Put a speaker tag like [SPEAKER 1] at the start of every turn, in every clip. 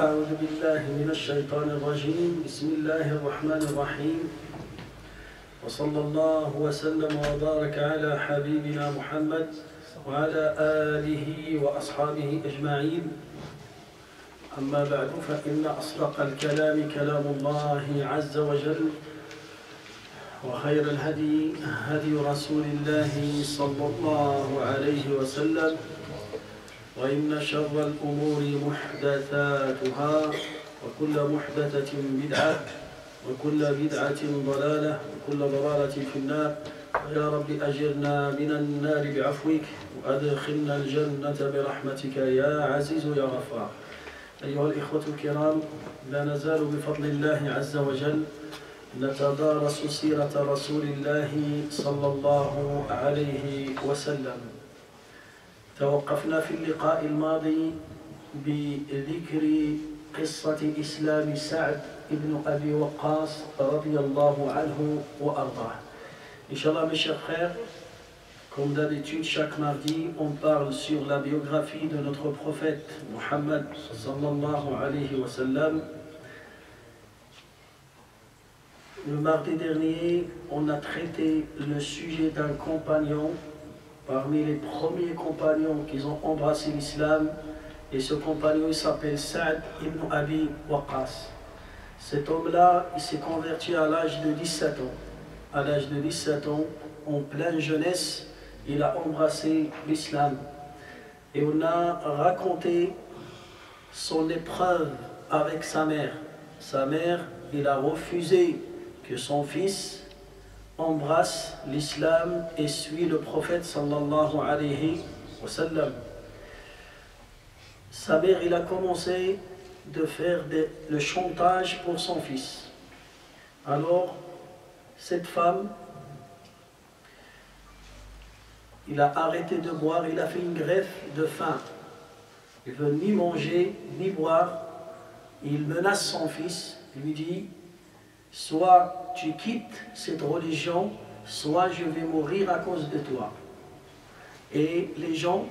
[SPEAKER 1] أعوذ بالله من الشيطان الرجيم بسم الله الرحمن الرحيم وصلى الله وسلم وبارك على حبيبنا محمد وعلى آله وأصحابه أجمعين أما بعد فإن أصدق الكلام كلام الله عز وجل وخير الهدي هدي رسول الله صلى الله عليه وسلم وإن شر الأمور محدثاتها وكل محدثة بدعة وكل بدعة ضلالة وكل ضلالة في النار يا رب أجرنا من النار بعفوك وأدخلنا الجنة برحمتك يا عزيز يا غفار. أيها الإخوة الكرام، لا نزال بفضل الله عز وجل نتدارس سيرة رسول الله صلى الله عليه وسلم. توقفنا في اللقاء الماضي بذكر قصة إسلام سعد ibn Abi Waqqas radiyallahu anhu wa ardah. Inch'Allah, mes chers frères, comme d'habitude, chaque mardi, on parle sur la biographie de notre prophète Muhammad sallallahu alayhi wa sallam. Le mardi dernier, on a traité le sujet d'un compagnon, parmi les premiers compagnons qui ont embrassé l'islam, et ce compagnon il s'appelle Sa'd ibn Abi Waqqas. Cet homme-là, il s'est converti à l'âge de 17 ans. À l'âge de 17 ans, en pleine jeunesse, il a embrassé l'islam. Et on a raconté son épreuve avec sa mère. Sa mère, il a refusé que son fils embrasse l'islam et suit le prophète sallallahu alayhi wa sallam. Sa mère, il a commencé de faire le chantage pour son fils. Alors, cette femme, il a arrêté de boire, il a fait une greffe de faim. Il ne veut ni manger, ni boire. Il menace son fils, il lui dit, soit tu quittes cette religion, soit je vais mourir à cause de toi. Et les gens,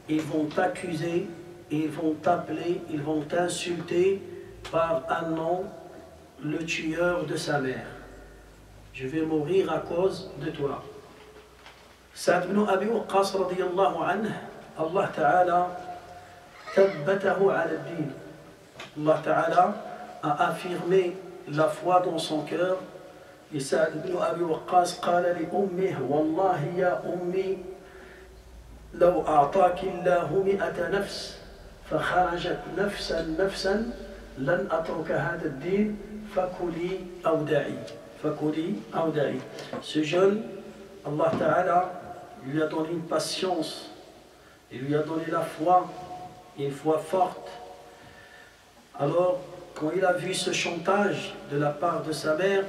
[SPEAKER 1] ils vont t'accuser, ils vont t'appeler, ils vont t'insulter par un nom, le tueur de sa mère. Je vais mourir à cause de toi. Sa'd ibn Abi Waqqas radiyallahu anhu, Allah Ta'ala tabbatahu ala ad-din. Allah Ta'ala a affirmé la foi dans son cœur. Et Sa'd ibn Abi Waqqas qala li ummih, wallahi ya ummi, law a'taki Allahu mi'ata nafs فخرجت نفسا لن أترك هذا الدين فكلي أو دعي. Ce jeune, Allah Ta'ala lui a donné une patience, il lui a donné la foi, une foi forte. Alors, quand il a vu ce chantage de la part de sa mère,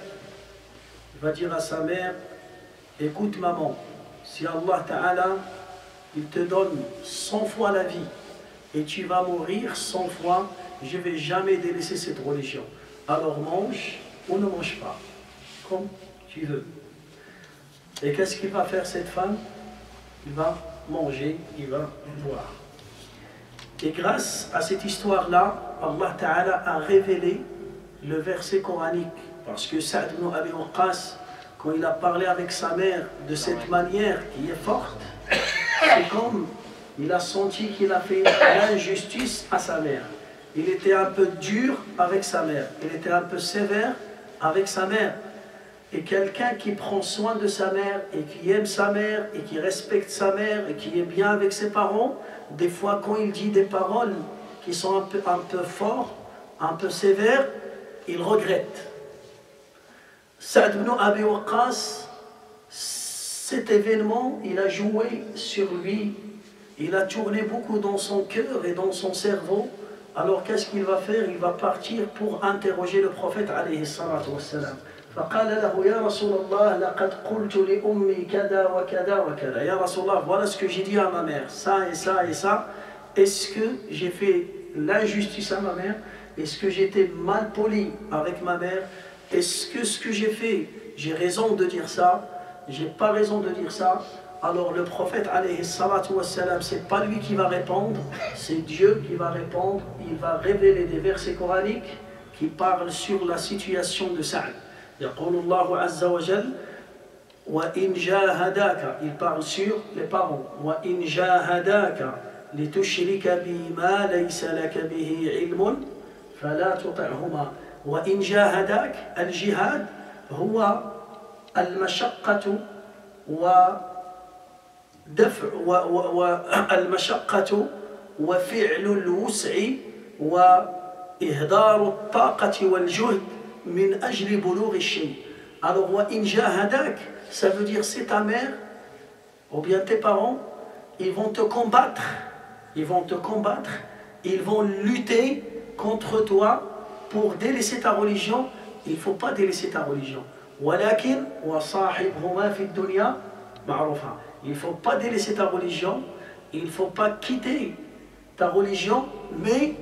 [SPEAKER 1] il va dire à sa mère, écoute maman, si Allah Ta'ala il te donne 100 fois la vie, et tu vas mourir 100 fois, je ne vais jamais délaisser cette religion. Alors mange ou ne mange pas, comme tu veux. Et qu'est-ce qu'il va faire cette femme? Il va manger, il va boire. Et grâce à cette histoire-là, Allah Ta'ala a révélé le verset coranique. Parce que Sa'd ibn Abi Waqqas, quand il a parlé avec sa mère de cette manière qui est forte, c'est comme il a senti qu'il a fait l'injustice à sa mère. Il était un peu dur avec sa mère. Il était un peu sévère avec sa mère. Et quelqu'un qui prend soin de sa mère et qui aime sa mère et qui respecte sa mère et qui est bien avec ses parents, des fois quand il dit des paroles qui sont un peu fortes, un peu sévères, il regrette. Sa'd ibn Abi Waqqas, cet événement, il a joué sur lui. Il a tourné beaucoup dans son cœur et dans son cerveau. Alors qu'est-ce qu'il va faire? Il va partir pour interroger le prophète alayhi salatu wassalam. فقال له يا رسول الله لقد قلت لأمي كذا وكذا وكذا. يا رسول الله, voilà ce que j'ai dit à ma mère, ça et ça et ça. Est-ce que j'ai fait l'injustice à ma mère? Est-ce que j'étais mal poli avec ma mère? Est-ce que ce que j'ai fait, j'ai raison de dire ça? J'ai pas raison de dire ça? alors le prophète alayhi salatu wassalam, c'est pas lui qui va répondre, c'est Dieu qui va répondre. Il va révéler des versets coraniques qui parlent sur la situation de Sa'd. يقول الله عز وجل وإن جاهداك, il parle sur les parents. وإن جاهداك لتشرك بي ما ليس لك به علم فلا تطعهما. وإن جاهداك, الجهاد هو المشقة ودفع والمشقة وفعل الوسع وإهدار الطاقة والجهد من أجل بلوغ الشيء. Alors, وإن جاهداك, ça veut dire c'est ta mère ou bien tes parents, ils vont te combattre, ils vont lutter contre toi pour délaisser ta religion. Il ne faut pas délaisser ta religion. ولكن وصاحبهما في الدنيا معروفا. Il ne faut pas délaisser ta religion, il ne faut pas quitter ta religion, mais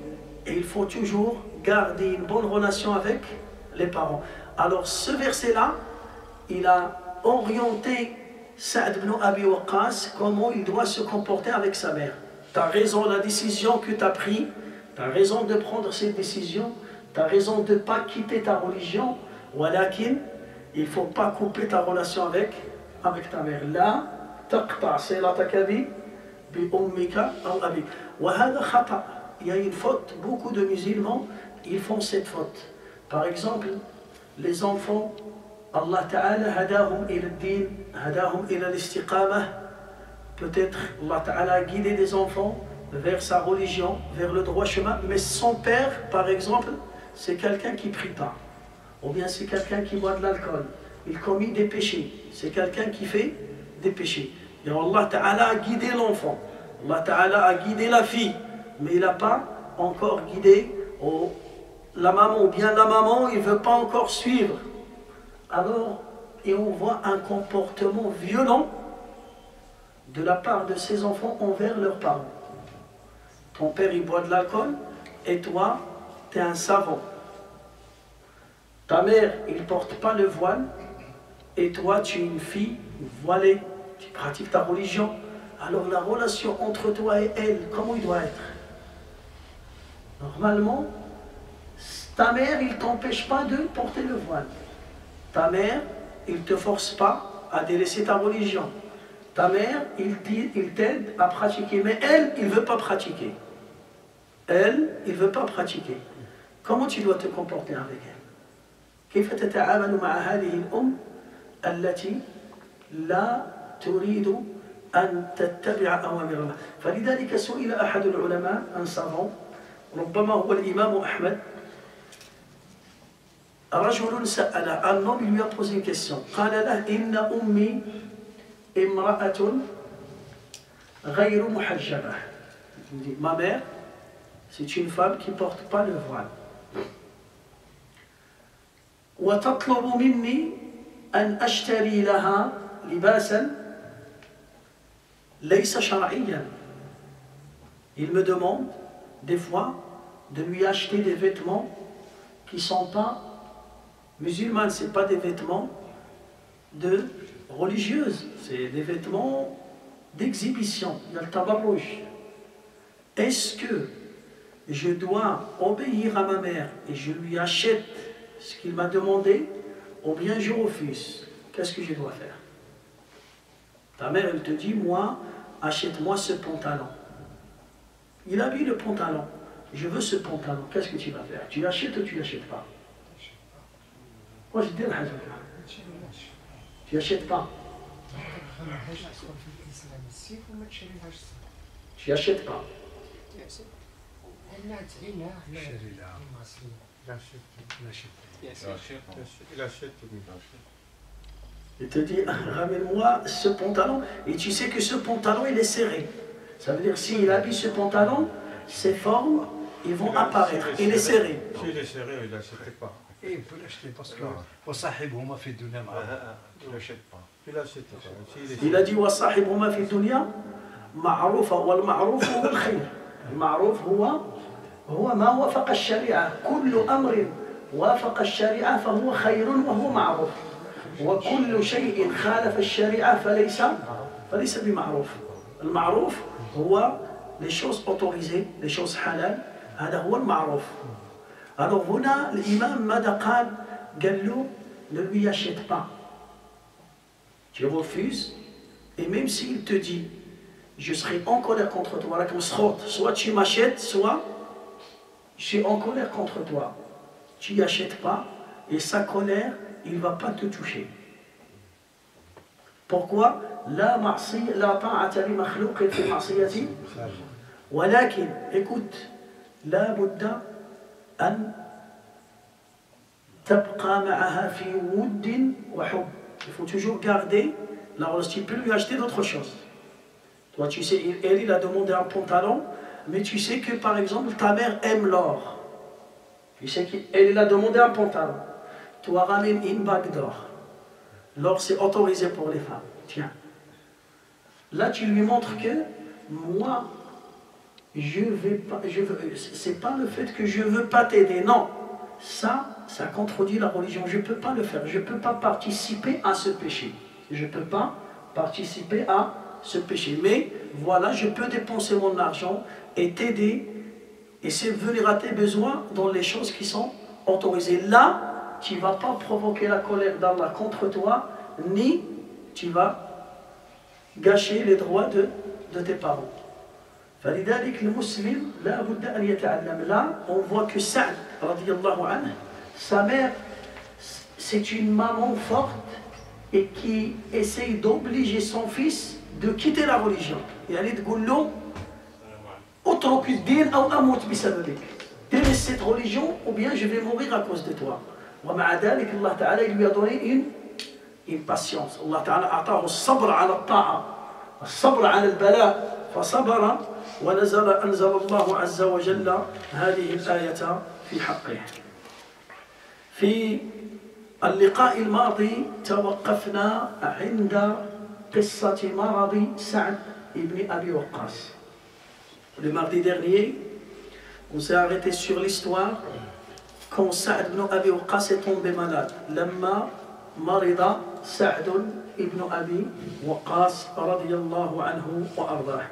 [SPEAKER 1] il faut toujours garder une bonne relation avec les parents. Alors ce verset-là, il a orienté Sa'd ibn Abi Waqqas comment il doit se comporter avec sa mère. Tu as raison, la décision que tu as prise, tu as raison de prendre cette décision, tu as raison de ne pas quitter ta religion, walakin, il ne faut pas couper ta relation avec ta mère. Là, taqta' silataka bi ummika aw abik. Wa hadha khata'. Il y a une faute, beaucoup de musulmans, ils font cette faute. Par exemple, les enfants, Allah Ta'ala hadahum ila ad-din, hadahum ila al-istiqamah. Peut-être Allah Ta'ala a guidé des enfants vers sa religion, vers le droit chemin, mais son père, par exemple, c'est quelqu'un qui ne prie pas. Ou bien c'est quelqu'un qui boit de l'alcool, il commet des péchés, c'est quelqu'un qui fait des péchés. Et Allah Ta'ala a guidé l'enfant, Allah Ta'ala a guidé la fille, mais il n'a pas encore guidé la maman, ou bien la maman, il ne veut pas encore suivre. Alors, et on voit un comportement violent de la part de ces enfants envers leurs parents. Ton père, il boit de l'alcool, et toi, tu es un savant. Ta mère, il ne porte pas le voile, et toi, tu es une fille voilée, tu pratiques ta religion. Alors la relation entre toi et elle, comment il doit être? Normalement, ta mère, il ne t'empêche pas de porter le voile. Ta mère, il ne te force pas à délaisser ta religion. Ta mère, il t'aide à pratiquer, mais elle, il ne veut pas pratiquer. Elle, il ne veut pas pratiquer. Comment tu dois te comporter avec elle? كيف تتعامل مع هذه الأم التي لا تريد أن تتبع أوامر الله؟ فلذلك سئل أحد العلماء un savant, ربما هو الإمام أحمد. رجل سأل, un homme lui a posé une question. قال له إن أمي امرأة غير محجبة. Ma mère, c'est une femme qui ne porte pas le voile. وتطلب مني أن أشتري لها لباسا ليس شرعيا. Il me demande des fois de lui acheter des vêtements qui ne sont pas musulmans, ce n'est pas des vêtements de religieuses, c'est des vêtements d'exhibition, il y a le tabarrouj. Est-ce que je dois obéir à ma mère et je lui achète ce qu'il m'a demandé, ou bien je refuse? Qu'est-ce que je dois faire? Ta mère, elle te dit, moi, achète-moi ce pantalon. Il a mis le pantalon. Je veux ce pantalon. Qu'est-ce que tu vas faire? Tu l'achètes ou tu ne l'achètes pas? Moi, je dis la tu n'achètes pas. Tu n'achètes pas. Il te dit, ramène-moi ce pantalon, et tu sais que ce pantalon il est serré. Ça veut dire s'il habille ce pantalon, ses formes ils vont apparaître. Il est serré.
[SPEAKER 2] S'il est serré, il ne l'achète pas.
[SPEAKER 3] Et il peut l'acheter parce que وصاحبهما في الدنيا معروف.
[SPEAKER 2] Il ne l'achète pas. Il l'achète pas.
[SPEAKER 1] Il a dit وصاحبهما في الدنيا معروفة والمعروف هو الخير. المعروف هو ما وافق الشريعة. كل أمر وافق الشريعة فهو خير وهو معروف. وكل شيء خالف الشريعة فليس بمعروف. المعروف هو les choses autorisées, les choses halal. هذا هو المعروف. Alors هنا l'imam ماذا قال له ne lui achète pas. Tu refuses, et même s'il te dit je serai en colère contre toi, soit tu m'achètes, soit je suis en colère contre toi. Tu n'y achètes pas, et sa colère, il ne va pas te toucher. Pourquoi? La ta'ata li makhlouqin fi ma'siyati. Walakin, écoute, la budda an tabqa ma'aha fi wuddin wa hub. Il faut toujours garder la relation. Tu peux lui acheter d'autres choses. Toi, tu sais, elle, il a demandé un pantalon, mais tu sais que, par exemple, ta mère aime l'or. Tu sais qu'elle a demandé un pantalon. Toi, ramène une bague d'or. L'or, c'est autorisé pour les femmes. Tiens. Là, tu lui montres que, moi, c'est pas le fait que je ne veux pas t'aider. Non. Ça contredit la religion. Je ne peux pas le faire. Je ne peux pas participer à ce péché. Je ne peux pas participer à ce péché. Mais voilà, je peux dépenser mon argent et t'aider et subvenir à tes besoins dans les choses qui sont autorisées. Là, tu ne vas pas provoquer la colère d'Allah contre toi, ni tu vas gâcher les droits de tes parents. فلذلك المسلم لا بد أن يتعلم. Là, on voit que Sa'd, radiyallahu anhu, sa mère, c'est une maman forte et qui essaye d'obliger son fils de quitter la religion. Et elle dit له اترك الدين أو أموت بسببك. Délaisse cette religion ou bien je vais mourir à cause de toi. ومع ذلك الله تعالى lui a donné une patience. الله تعالى أعطاه الصبر على الطاعة، الصبر على البلاء، فصبر أنزل الله عز وجل هذه الآية في حقه. في اللقاء الماضي توقفنا عند قصة مرض سعد بن أبي وقاص. Le mardi dernier, on s'est arrêté sur l'histoire quand Sa'd ibn Abi Waqqas est tombé malade. لما مرض سعد ابن أبي وقاص رضي الله عنه وأرضاه.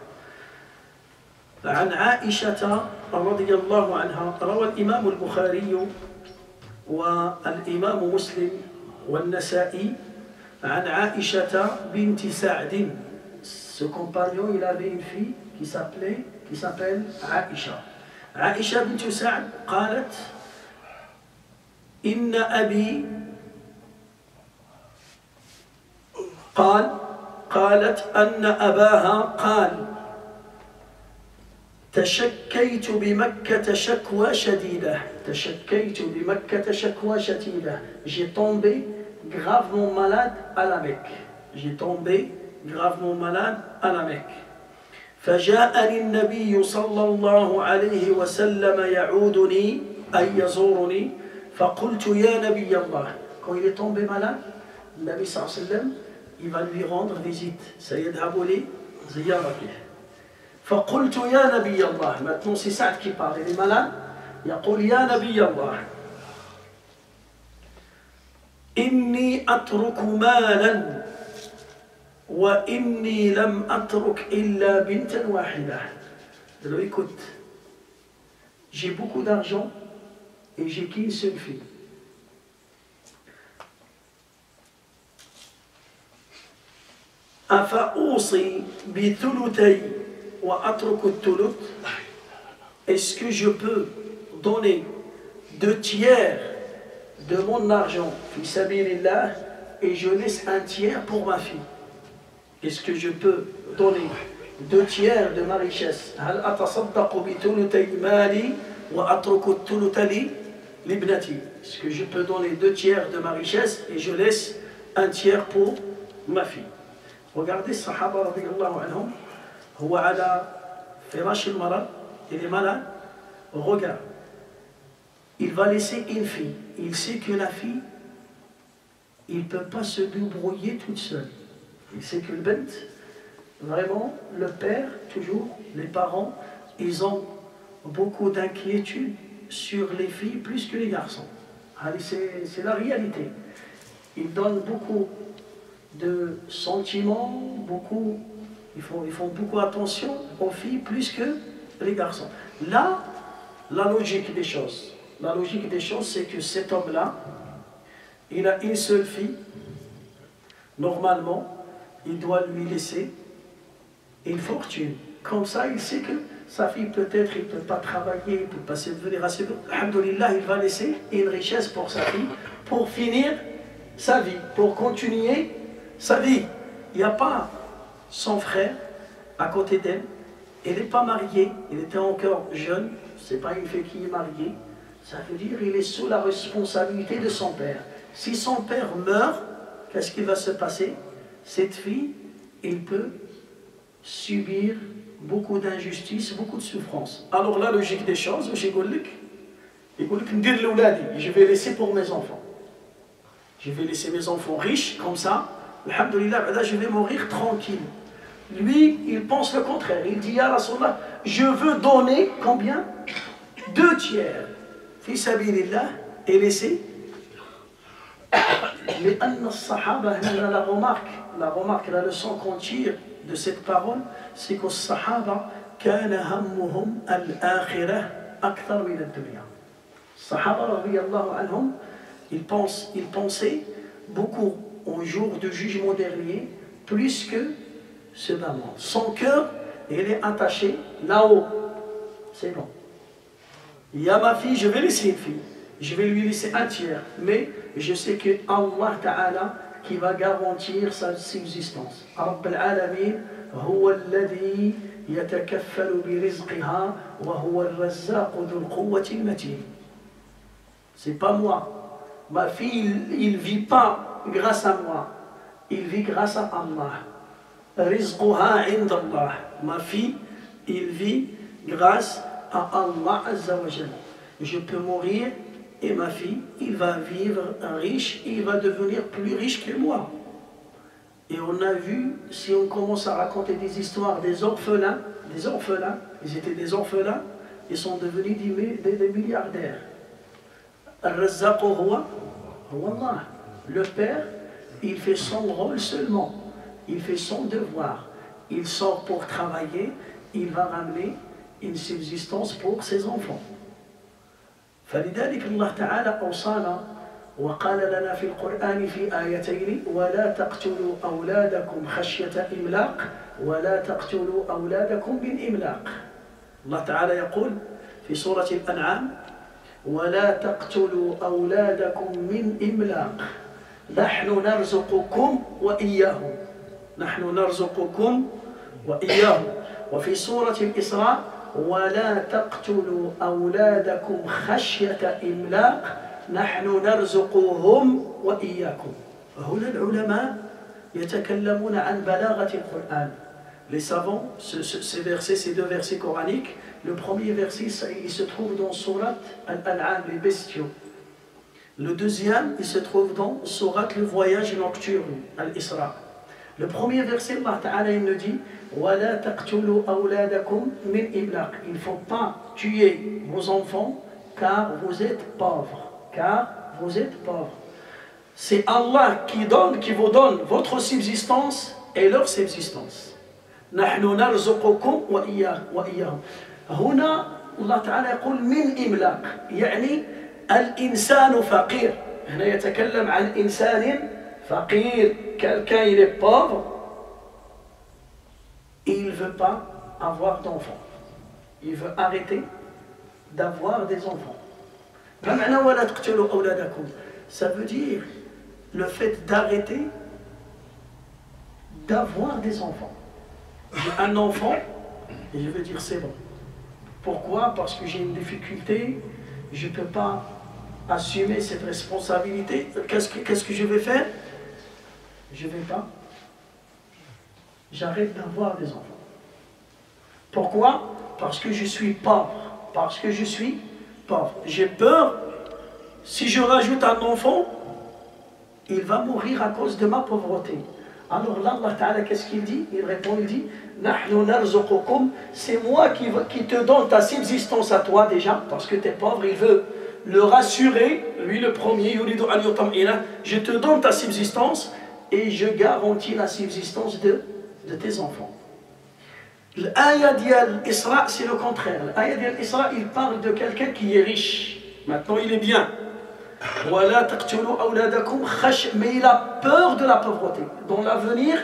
[SPEAKER 1] عن عائشة رضي الله عنها روى الإمام البخاري والإمام مسلم والنسائي عن عائشة بنت سعد. Ce compagnon, il avait une fille qui s'appelle Aïcha. عائشة بنت سعد قالت إن أبي قالت أن أباها قال تشكيت بمكة شكوى شديدة. تشكيت بمكة شكوى شديدة. J'ai tombé gravement malade à la Mecque. J'ai tombé gravement malade à la Mecque. فجاءني النبي صلى الله عليه وسلم يعودني أي يزورني فقلت يا نبي الله. Quand il est tombé malade, le Nabi صلى الله عليه وسلم il va lui rendre visite. سيذهب لزيارته. فقلت يا نبي الله. Maintenant c'est Sa'd qui parle. Il est malade. يقول يا نبي الله إني أترك مالا وإني لم أترك إلا بنتا واحدة. Alors écoute, j'ai beaucoup d'argent et j'ai qu'une seule fille. أفأوصي بثلثي وأترك الثلث. Est-ce que je peux donner 2/3 de mon argent fi sabilillah et je laisse 1/3 pour ma fille? Est-ce que je peux donner 2/3 de ma richesse? هل أتصدق بثلثي مالي وأترك الثلث لابنتي? Est-ce que je peux donner 2/3 de ma richesse et je laisse 1/3 pour ma fille? Regardez الصحابة رضي الله عنهم. هو على فراش المرض. Il est malade. Regarde. Il va laisser une fille. Il sait que la fille, il ne peut pas se débrouiller toute seule. Il sait que le bent, vraiment, le père, toujours, les parents, ils ont beaucoup d'inquiétude sur les filles plus que les garçons. C'est la réalité. Ils donnent beaucoup de sentiments, beaucoup Ils font beaucoup attention aux filles plus que les garçons. Là, la logique des choses, c'est que cet homme-là, il a une seule fille. Normalement, il doit lui laisser une fortune. Comme ça, il sait que sa fille, peut-être, il ne peut pas travailler, il ne peut pas subvenir à ses besoins. Alhamdoulilah, il va laisser une richesse pour sa fille, pour finir sa vie, pour continuer sa vie. Il n'y a pas son frère à côté d'elle. Elle n'est pas mariée, il était encore jeune. Ce n'est pas une fille qui est mariée. Ça veut dire qu'il est sous la responsabilité de son père. Si son père meurt, qu'est-ce qui va se passer? Cette fille, elle peut subir beaucoup d'injustice, beaucoup de souffrance. Alors la logique des choses, je vais laisser pour mes enfants. Je vais laisser mes enfants riches, comme ça, alhamdoulilah, je vais mourir tranquille. Lui, il pense le contraire. Il dit, Ya Rasulallah, je veux donner combien? 2 tiers. Fi sabilillah, et laisser. Mais Sahaba, la remarque, la leçon qu'on tire de cette parole, c'est que Sahaba, kana hammuhum al-akhirah akthar min ad-dunya. Sahaba, radiyallahu anhum, ils pensaient beaucoup au jour du jugement dernier, plus que ce moment. Son cœur, il est attaché là-haut. C'est bon. Il y a ma fille, je vais laisser une fille. Je vais lui laisser un tiers. Mais je sais que Allah Ta'ala qui va garantir sa subsistance. Rabb al-Alamin, huwa alladhi yatakaffalu bi rizqiha wa huwa al-razzaq dhul quwwati al-matin. C'est pas moi. Ma fille, il ne vit pas grâce à moi. Il vit grâce à Allah. Rizquha indallah. Ma fille, il vit grâce à Allah Azza wa Jalla. Je peux mourir et ma fille, il va vivre riche, il va devenir plus riche que moi. Et on a vu, si on commence à raconter des histoires des orphelins, ils étaient des orphelins, ils sont devenus des milliardaires. Al-Razzaq huwa Allah. Le père, il fait son rôle seulement, il fait son devoir. Il sort pour travailler, il va ramener une subsistance pour ses enfants. فلذلك الله تعالى أوصانا وقال لنا في القرآن في آيتين ولا تقتلوا أولادكم خشية إملاق ولا تقتلوا أولادكم من إملاق. الله تعالى يقول في سورة الأنعام ولا تقتلوا أولادكم من إملاق نحن نرزقكم وإياهم. نحن نرزقكم وإياهم. وفي سورة الإسراء ولا تقتلوا أولادكم خشية إملاق نحن نرزقهم وإياكم. هنا العلماء يتكلمون عن بلاغة القرآن. Les savants, ces 2 versets coraniques, le premier verset, il se trouve dans Surat Al-An'am, les bestiaux. Le deuxième, il se trouve dans Surat le voyage nocturne, Al-Isra. Le premier verset, Allah Ta'ala, il nous dit وَلَا تَقْتُلُوا أَوْلَادَكُمْ مِنْ إِمْلَاقٍ. Il ne faut pas tuer vos enfants car vous êtes pauvres. Car vous êtes pauvres. C'est Allah qui vous donne votre subsistance et leur subsistance. نحن نرزقكم وإياهم. هنا الله تعالى يقول من إملاق يعني الإنسان فقير. هنا يتكلم عن إنسان فقير. Quelqu'un il est pauvre, il ne veut pas avoir d'enfants. Il veut arrêter d'avoir des enfants. Ça veut dire le fait d'arrêter d'avoir des enfants. J'ai un enfant et je veux dire c'est bon. Pourquoi? Parce que j'ai une difficulté, je ne peux pas assumer cette responsabilité. Qu'est-ce que je vais faire? Je ne vais pas. J'arrête d'avoir des enfants. Pourquoi? Parce que je suis pauvre. Parce que je suis pauvre. J'ai peur, si je rajoute un enfant, il va mourir à cause de ma pauvreté. Alors là, Allah Ta'ala, qu'est-ce qu'il dit? Il répond, il dit, c'est moi qui te donne ta subsistance à toi déjà, parce que tu es pauvre, il veut le rassurer, lui le premier, je te donne ta subsistance et je garantis la subsistance de tes enfants. L'ayat d'Isra, c'est le contraire. L'ayat d'Isra, il parle de quelqu'un qui est riche. Maintenant, il est bien. Mais il a peur de la pauvreté. Dans l'avenir,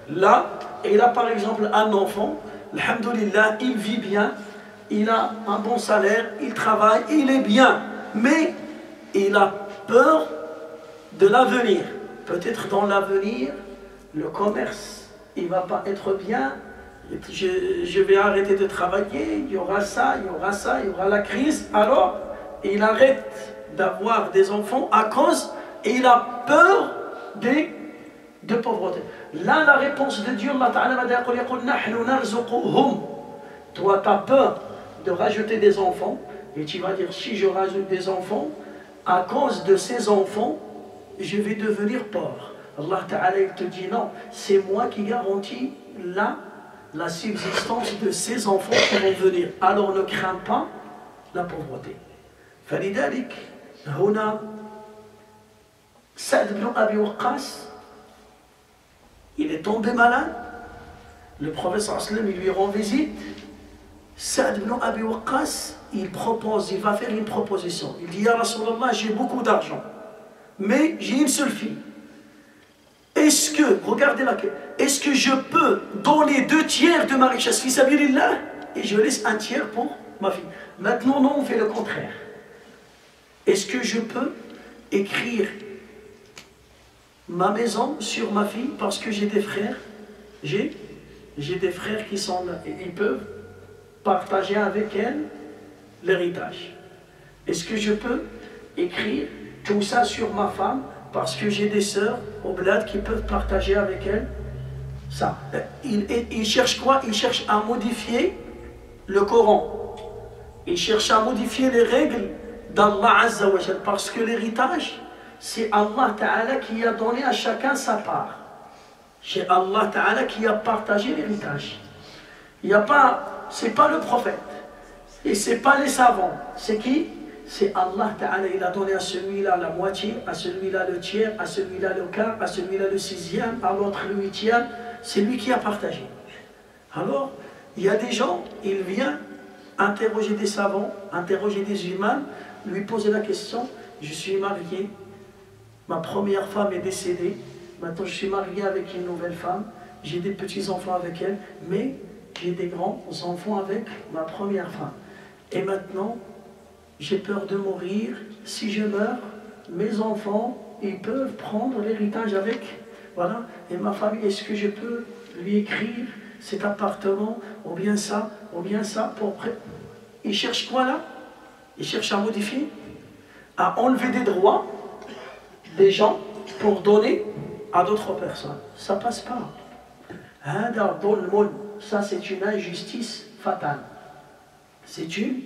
[SPEAKER 1] là, il a par exemple un enfant, alhamdoulilah, il vit bien, il a un bon salaire, il travaille, il est bien. Mais il a peur de l'avenir. Peut-être dans l'avenir, le commerce, il ne va pas être bien. Je vais arrêter de travailler, il y aura ça, il y aura ça, il y aura la crise. Alors, il arrête d'avoir des enfants à cause, et il a peur de pauvreté. Là, la réponse de Dieu, Allah Ta'ala va dire, toi, tu as peur de rajouter des enfants, et tu vas dire, si je rajoute des enfants, à cause de ces enfants, je vais devenir pauvre. Allah Ta'ala, il te dit, non, c'est moi qui garantis la subsistance de ces enfants qui vont venir. Alors ne crains pas la pauvreté. فلذلك هنا سعد بن أبي وقاص, il est tombé malade. Le prophète sallallahu alayhi wa sallam, il lui rend visite. Sa'd ibn Abi Waqqas, il va faire une proposition. Il dit, Ya Rasulallah, j'ai beaucoup d'argent, mais j'ai une seule fille. Est-ce que, regardez laquelle, est-ce que je peux donner 2/3 de ma richesse, fi sabilillah, et je laisse 1/3 pour ma fille? Maintenant, non, on fait le contraire. Est-ce que je peux écrire ma maison sur ma fille parce que j'ai des frères? J'ai des frères qui sont là, et ils peuvent partager avec elle l'héritage. Est-ce que je peux écrire tout ça sur ma femme parce que j'ai des sœurs au bled qui peuvent partager avec elle ça? Il cherche quoi? Il cherche à modifier le Coran. Il cherche à modifier les règles d'Allah Azza wa Jal, parce que l'héritage, c'est Allah Ta'ala qui a donné à chacun sa part. C'est Allah Ta'ala qui a partagé l'héritage. Il n'y a pas, c'est pas le prophète, et c'est pas les savants. C'est qui? C'est Allah Ta'ala. Il a donné à celui-là la moitié, à celui-là le tiers, à celui-là le quart, à celui-là le 6e, à l'autre le 8e. C'est lui qui a partagé. Alors, il y a des gens, il vient interroger des savants, interroger des humains, lui poser la question, je suis marié, ma première femme est décédée, maintenant je suis marié avec une nouvelle femme, j'ai des petits-enfants avec elle, mais j'ai des grands-enfants avec ma première femme. Et maintenant, j'ai peur de mourir. Si je meurs, mes enfants, ils peuvent prendre l'héritage avec. Voilà. Et ma famille, est-ce que je peux lui écrire cet appartement, ou bien ça, pour... Il cherche quoi là? Il cherche à modifier, à enlever des droits des gens pour donner à d'autres personnes. Ça passe pas. Ça, c'est une injustice fatale. C'est une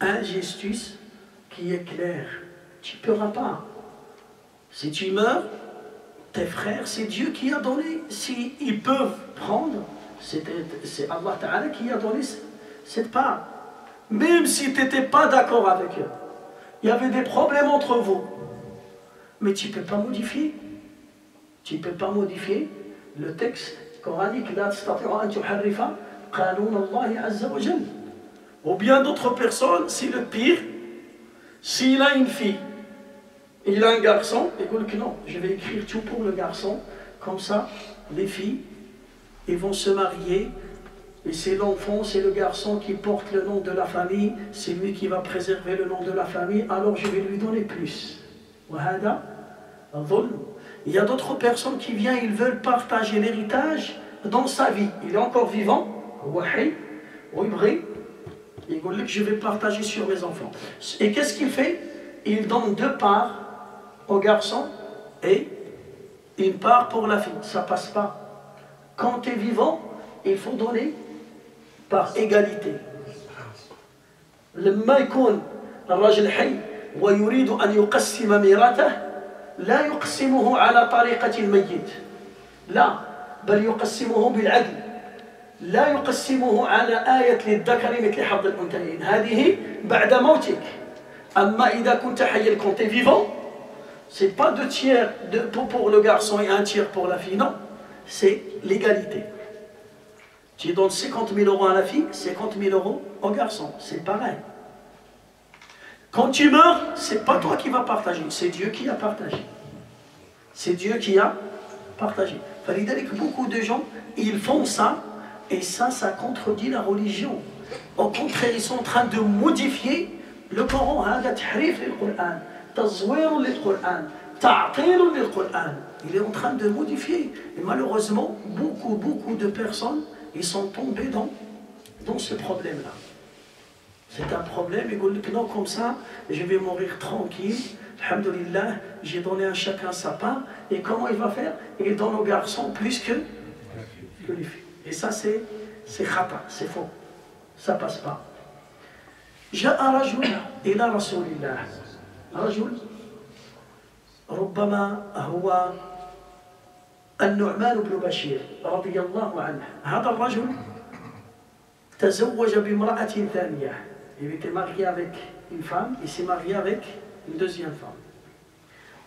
[SPEAKER 1] injustice qui est claire. Tu ne pourras pas. Si tu meurs, tes frères, c'est Dieu qui a donné. S'ils peuvent prendre, c'est Allah Ta'ala qui a donné cette part. Même si tu n'étais pas d'accord avec eux, il y avait des problèmes entre vous, mais tu ne peux pas modifier. Tu ne peux pas modifier le texte coranique. Ou bien d'autres personnes, c'est le pire. S'il a une fille, il a un garçon, il dit que non, je vais écrire tout pour le garçon, comme ça, les filles, ils vont se marier. Et c'est l'enfant, c'est le garçon qui porte le nom de la famille, c'est lui qui va préserver le nom de la famille, alors je vais lui donner plus. Il y a d'autres personnes qui viennent, ils veulent partager l'héritage dans sa vie. Il est encore vivant, il dit que je vais partager sur mes enfants. Et qu'est-ce qu'il fait? Il donne 2 parts au garçon et une part pour la fille. Ça passe pas. Quand tu es vivant, il faut donner par égalité. لما يكون الرجل حي ويريد أن يقسم ميراثه لا يقسمه على طريقة الميت، لا، بل يقسمه بالعدل، لا يقسمه على آية للذكر مثل حظ الأنثيين، هذه بعد موتك. أما إذا كنت حيا quand tu es vivant, c'est pas 2/3 pour le garçon et 1/3 pour la fille, non. c'est l'égalité. Tu donnes 50 000 euros à la fille, 50 000 euros au garçon, c'est pareil. Quand tu meurs, c'est pas toi qui vas partager, c'est Dieu qui a partagé. C'est Dieu qui a partagé. Il fallait dire que beaucoup de gens, ils font ça, et ça contredit la religion. Au contraire, ils sont en train de modifier le Coran. Il est en train de modifier. Et malheureusement, beaucoup de personnes, ils sont tombés dans ce problème-là. C'est un problème, ils disent non, comme ça, je vais mourir tranquille. Alhamdulillah, j'ai donné à chacun sa part. Et comment il va faire? Il donne aux garçons plus que les filles. Et ça, c'est khata, c'est faux. Ça passe pas. جاء رجل إلى رسول الله. رجل ربما هو النعمان بن بشير رضي الله عنه. هذا الرجل تزوج بامرأة ثانية. Il était marié avec une femme, il s'est marié avec une deuxième femme.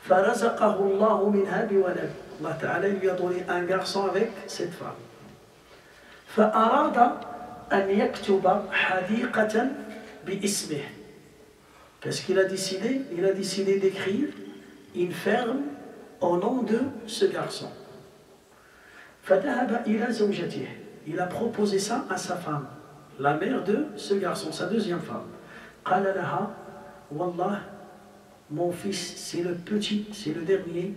[SPEAKER 1] فرزقه الله منها بولد. Allah Ta'ala lui a donné un garçon avec cette femme. فأراد أن يكتب حديقة باسمه. Qu'est-ce qu'il a décidé? Il a décidé d'écrire une ferme au nom de ce garçon. فذهب إلى زوجته. Il a proposé ça à sa femme, la mère de ce garçon, sa deuxième femme. قال لها والله mon fils c'est le petit, c'est le dernier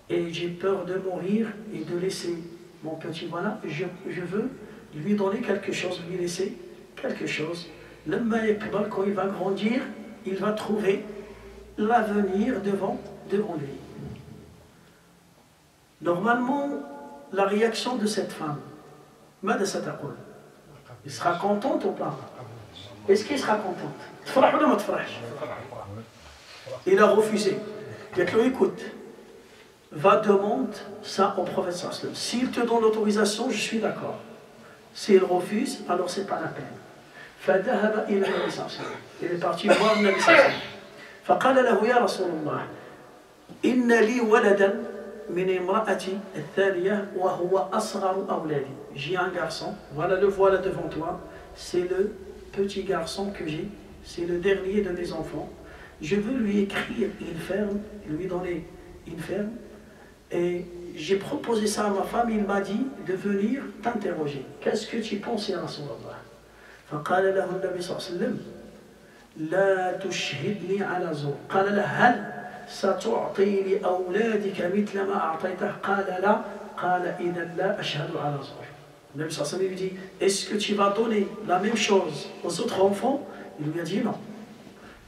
[SPEAKER 1] et j'ai peur de mourir et de laisser mon petit, voilà, je veux lui donner quelque chose, lui laisser quelque chose. Quand il va grandir, il va trouver l'avenir devant lui. Normalement, la réaction de cette femme, il sera contente ou pas? Est-ce qu'il sera contente? Il a refusé. Il a dit, écoute, va demander ça au prophète sallallahu alayhi wa sallam. S'il te donne l'autorisation, je suis d'accord. S'il refuse, alors c'est pas la peine. فذهب إلى النبي صلى الله عليه وسلم. Il est parti voir le Nabi sallallahu alayhi wa sallam. فقال له يا رسول الله إن لي ولدا من امرأتي الثانية وهو أصغر أولادي. J'ai un garçon, voilà le voilà devant toi, c'est le petit garçon que j'ai, c'est le dernier de mes enfants. Je veux lui écrire une ferme, lui donner une ferme, et j'ai proposé ça à ma femme, il m'a dit de venir t'interroger. Qu'est-ce que tu penses, ya Rasulallah? فقال له النبي صلى الله عليه وسلم لا تشهدني على زور. قال له هل ستعطي لأولادك مثل ما أعطيته؟ قال لا. قال إذا لا أشهد على زور. Le Nabi sallallahu alayhi wa sallam lui dit, est-ce que tu vas donner la même chose aux autres enfants? Il lui a dit non.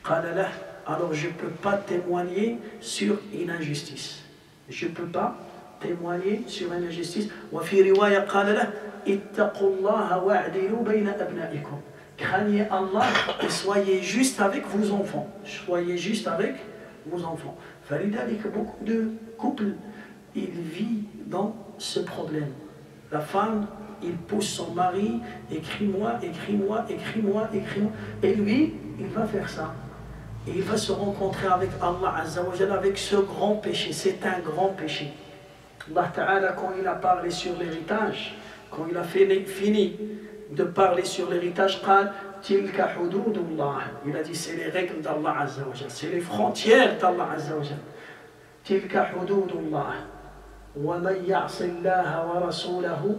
[SPEAKER 1] قال له, alors je ne peux pas témoigner sur une injustice. Je ne peux pas témoigner sur une injustice. وفي رواية قال له اتقوا الله واعدلوا بين أبنائكم. Craignez Allah et soyez juste avec vos enfants. Soyez juste avec vos enfants. فلذلك beaucoup de couples, ils vivent dans ce problème. La femme, il pousse son mari, écris-moi, écris-moi, écris-moi, écris-moi. Et lui, il va faire ça. Et il va se rencontrer avec Allah Azza wa Jalla avec ce grand péché. C'est un grand péché. Allah Ta'ala, quand il a parlé sur l'héritage, quand il a fini de parler sur l'héritage, il a dit c'est les règles d'Allah Azza wa Jalla, c'est les frontières d'Allah Azza wa Jalla. Tilka hududullah. ومن يعص الله ورسوله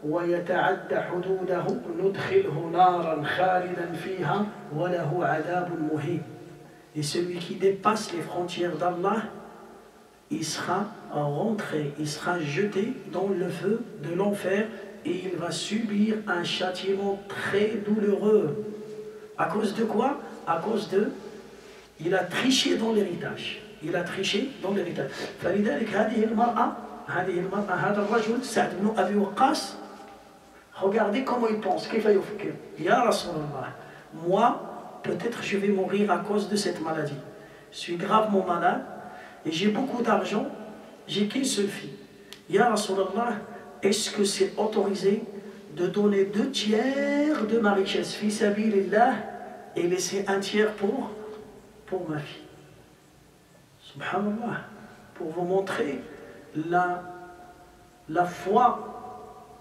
[SPEAKER 1] ويتعد حدوده ندخله نارا خالدا فيها وله عذاب مهين. Et celui qui dépasse les frontières d'Allah, il sera rentré, il sera jeté dans le feu de l'enfer et il va subir un châtiment très douloureux. À cause de quoi? À cause de... Il a triché dans l'héritage. Il a triché dans l'héritage. فلذلك هذه المرأة هذا الرجل سعد بن أبي وقاص, regardez comment il pense. كيف يفكر؟ يا رسول الله, moi peut-être je vais mourir à cause de cette maladie. Je suis gravement malade et j'ai beaucoup d'argent, j'ai qu'une seule fille. Ya Rasulallah, est-ce que c'est autorisé de donner 2 tiers de ma richesse, fi sabilillah, et laisser 1 tiers pour ma fille? Subhanallah, pour vous montrer la foi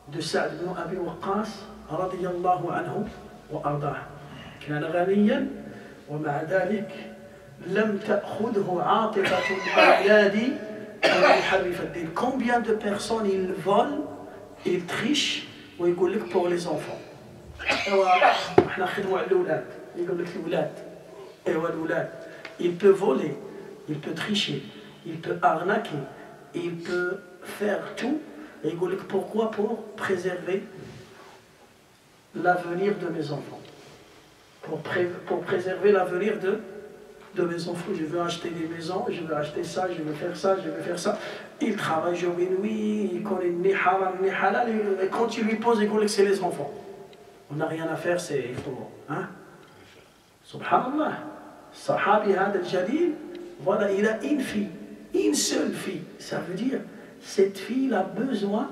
[SPEAKER 1] de Sa'd ibn Abi Waqqas radiyallahu anhu wa ardah. كان غنيا ومع ذلك لم تأخذه عاطفة الأولاد ويحرف الدين. Combien de personnes ils volent, ils trichent ويقول لك pour les enfants. ايوا احنا نخدموا على الاولاد، يقول لك الاولاد ايوا الاولاد. Il peut voler, il peut tricher, il peut arnaquer, il peut faire tout. Et il dit pourquoi? Pour préserver l'avenir de mes enfants. Pour préserver l'avenir de mes enfants. Je veux acheter des maisons, je veux acheter ça, je veux faire ça, je veux faire ça. Il travaille jour et nuit, il connaît ni haram ni halal. Et quand tu lui poses, il dit que c'est les enfants. On n'a rien à faire, c'est il faut. Hein? Subhanallah. Sahabi Had al-Jalil, voilà, il a une fille, une seule fille. Ça veut dire, cette fille a besoin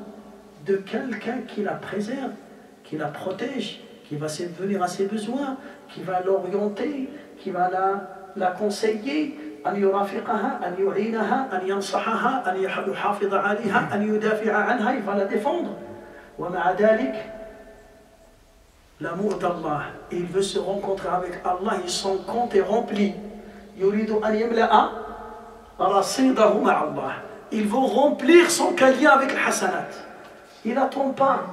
[SPEAKER 1] de quelqu'un qui la préserve, qui la protège, qui va subvenir à ses besoins, qui va l'orienter, qui va la conseiller. أن يرافقها، أن يعينها، أن ينصحها، أن يحافظ عليها، أن يدافع عنها. Il va la défendre. ومع ذلك l'amour d'Allah, il veut se rencontrer avec Allah, et son compte est rempli. يريد أن يملأ رصيده مع الله. Il veut remplir son calier avec le hasanat. Il n'attend pas.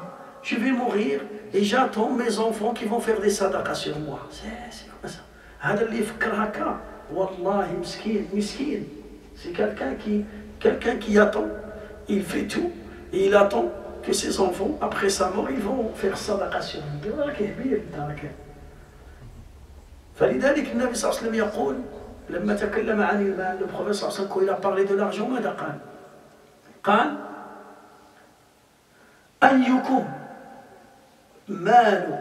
[SPEAKER 1] Je vais mourir et j'attends mes enfants qui vont faire des sadaqas sur moi. C'est comme ça. هذا اللي يفكر هكا والله مسكين. C'est quelqu'un qui attend. Il fait tout et il attend que ses enfants, après sa mort, ils vont faire sadaqa sur lui. فلذلك النبي صلى الله عليه وسلم يقول لما تكلم عن المال، le prophète صلى الله عليه وسلم quand il a parlé de l'argent ماذا قال؟ قال أيكم مال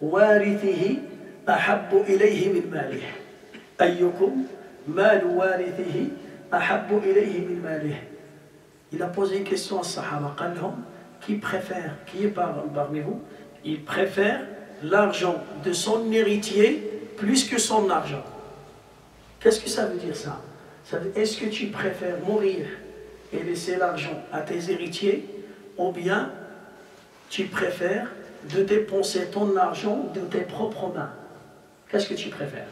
[SPEAKER 1] وارثه أحب إليه من ماله. أيكم مال وارثه أحب إليه من ماله. Il a posé une question à Sahaba. قال لهم qui est parmi vous, il préfère l'argent de son héritier plus que son argent. Qu'est-ce que ça veut dire ça? Ça veut dire, est-ce que tu préfères mourir et laisser l'argent à tes héritiers, ou bien tu préfères de dépenser ton argent de tes propres mains? Qu'est-ce que tu préfères?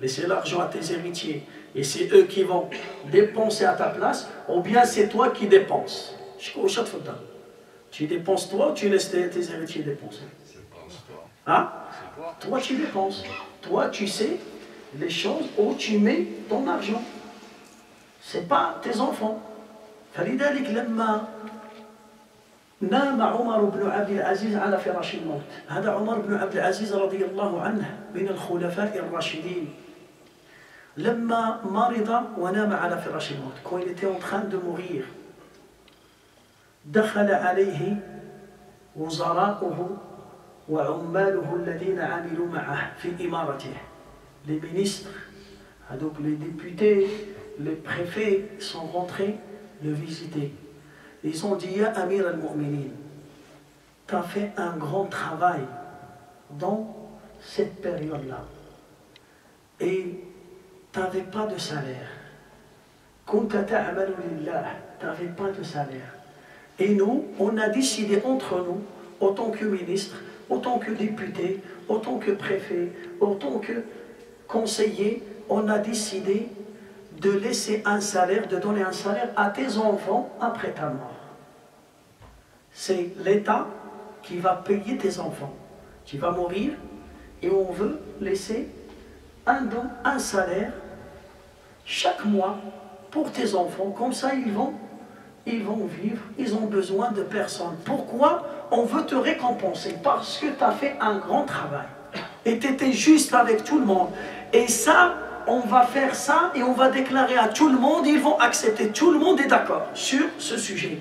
[SPEAKER 1] Laisser l'argent à tes héritiers et c'est eux qui vont dépenser à ta place, ou bien c'est toi qui dépenses? Tu dépenses toi ou tu laisses tes héritiers dépenser? Hein? Toi tu dépenses. Toi tu sais les choses où tu mets ton argent. C'est pas tes enfants. فلذلك لما نام عمر بن عبد العزيز على فراش الموت. هذا عمر بن عبد العزيز رضي الله عنه من الخلفاء الراشدين. لما مرض ونام على فراش الموت. Quand il était en train de mourir, دخل عليه وزراؤه وعماله الذين عملوا معه في إمارته. Les ministres, donc les députés, les préfets sont rentrés le visiter. Ils ont dit, Ya Amir al-Mu'minin, tu as fait un grand travail dans cette période-là. Et tu n'avais pas de salaire. Quand tu n'avais pas de salaire. Et nous, on a décidé entre nous, autant que ministre, autant que député, autant que préfet, autant que conseiller, on a décidé de laisser un salaire, de donner un salaire à tes enfants après ta mort. C'est l'État qui va payer tes enfants. Tu vas mourir et on veut laisser un don, un salaire chaque mois pour tes enfants. Comme ça, ils vont vivre, ils ont besoin de personne. Pourquoi? On veut te récompenser parce que tu as fait un grand travail. Et tu étais juste avec tout le monde. Et ça, on va faire ça et on va déclarer à tout le monde, ils vont accepter. Tout le monde est d'accord sur ce sujet.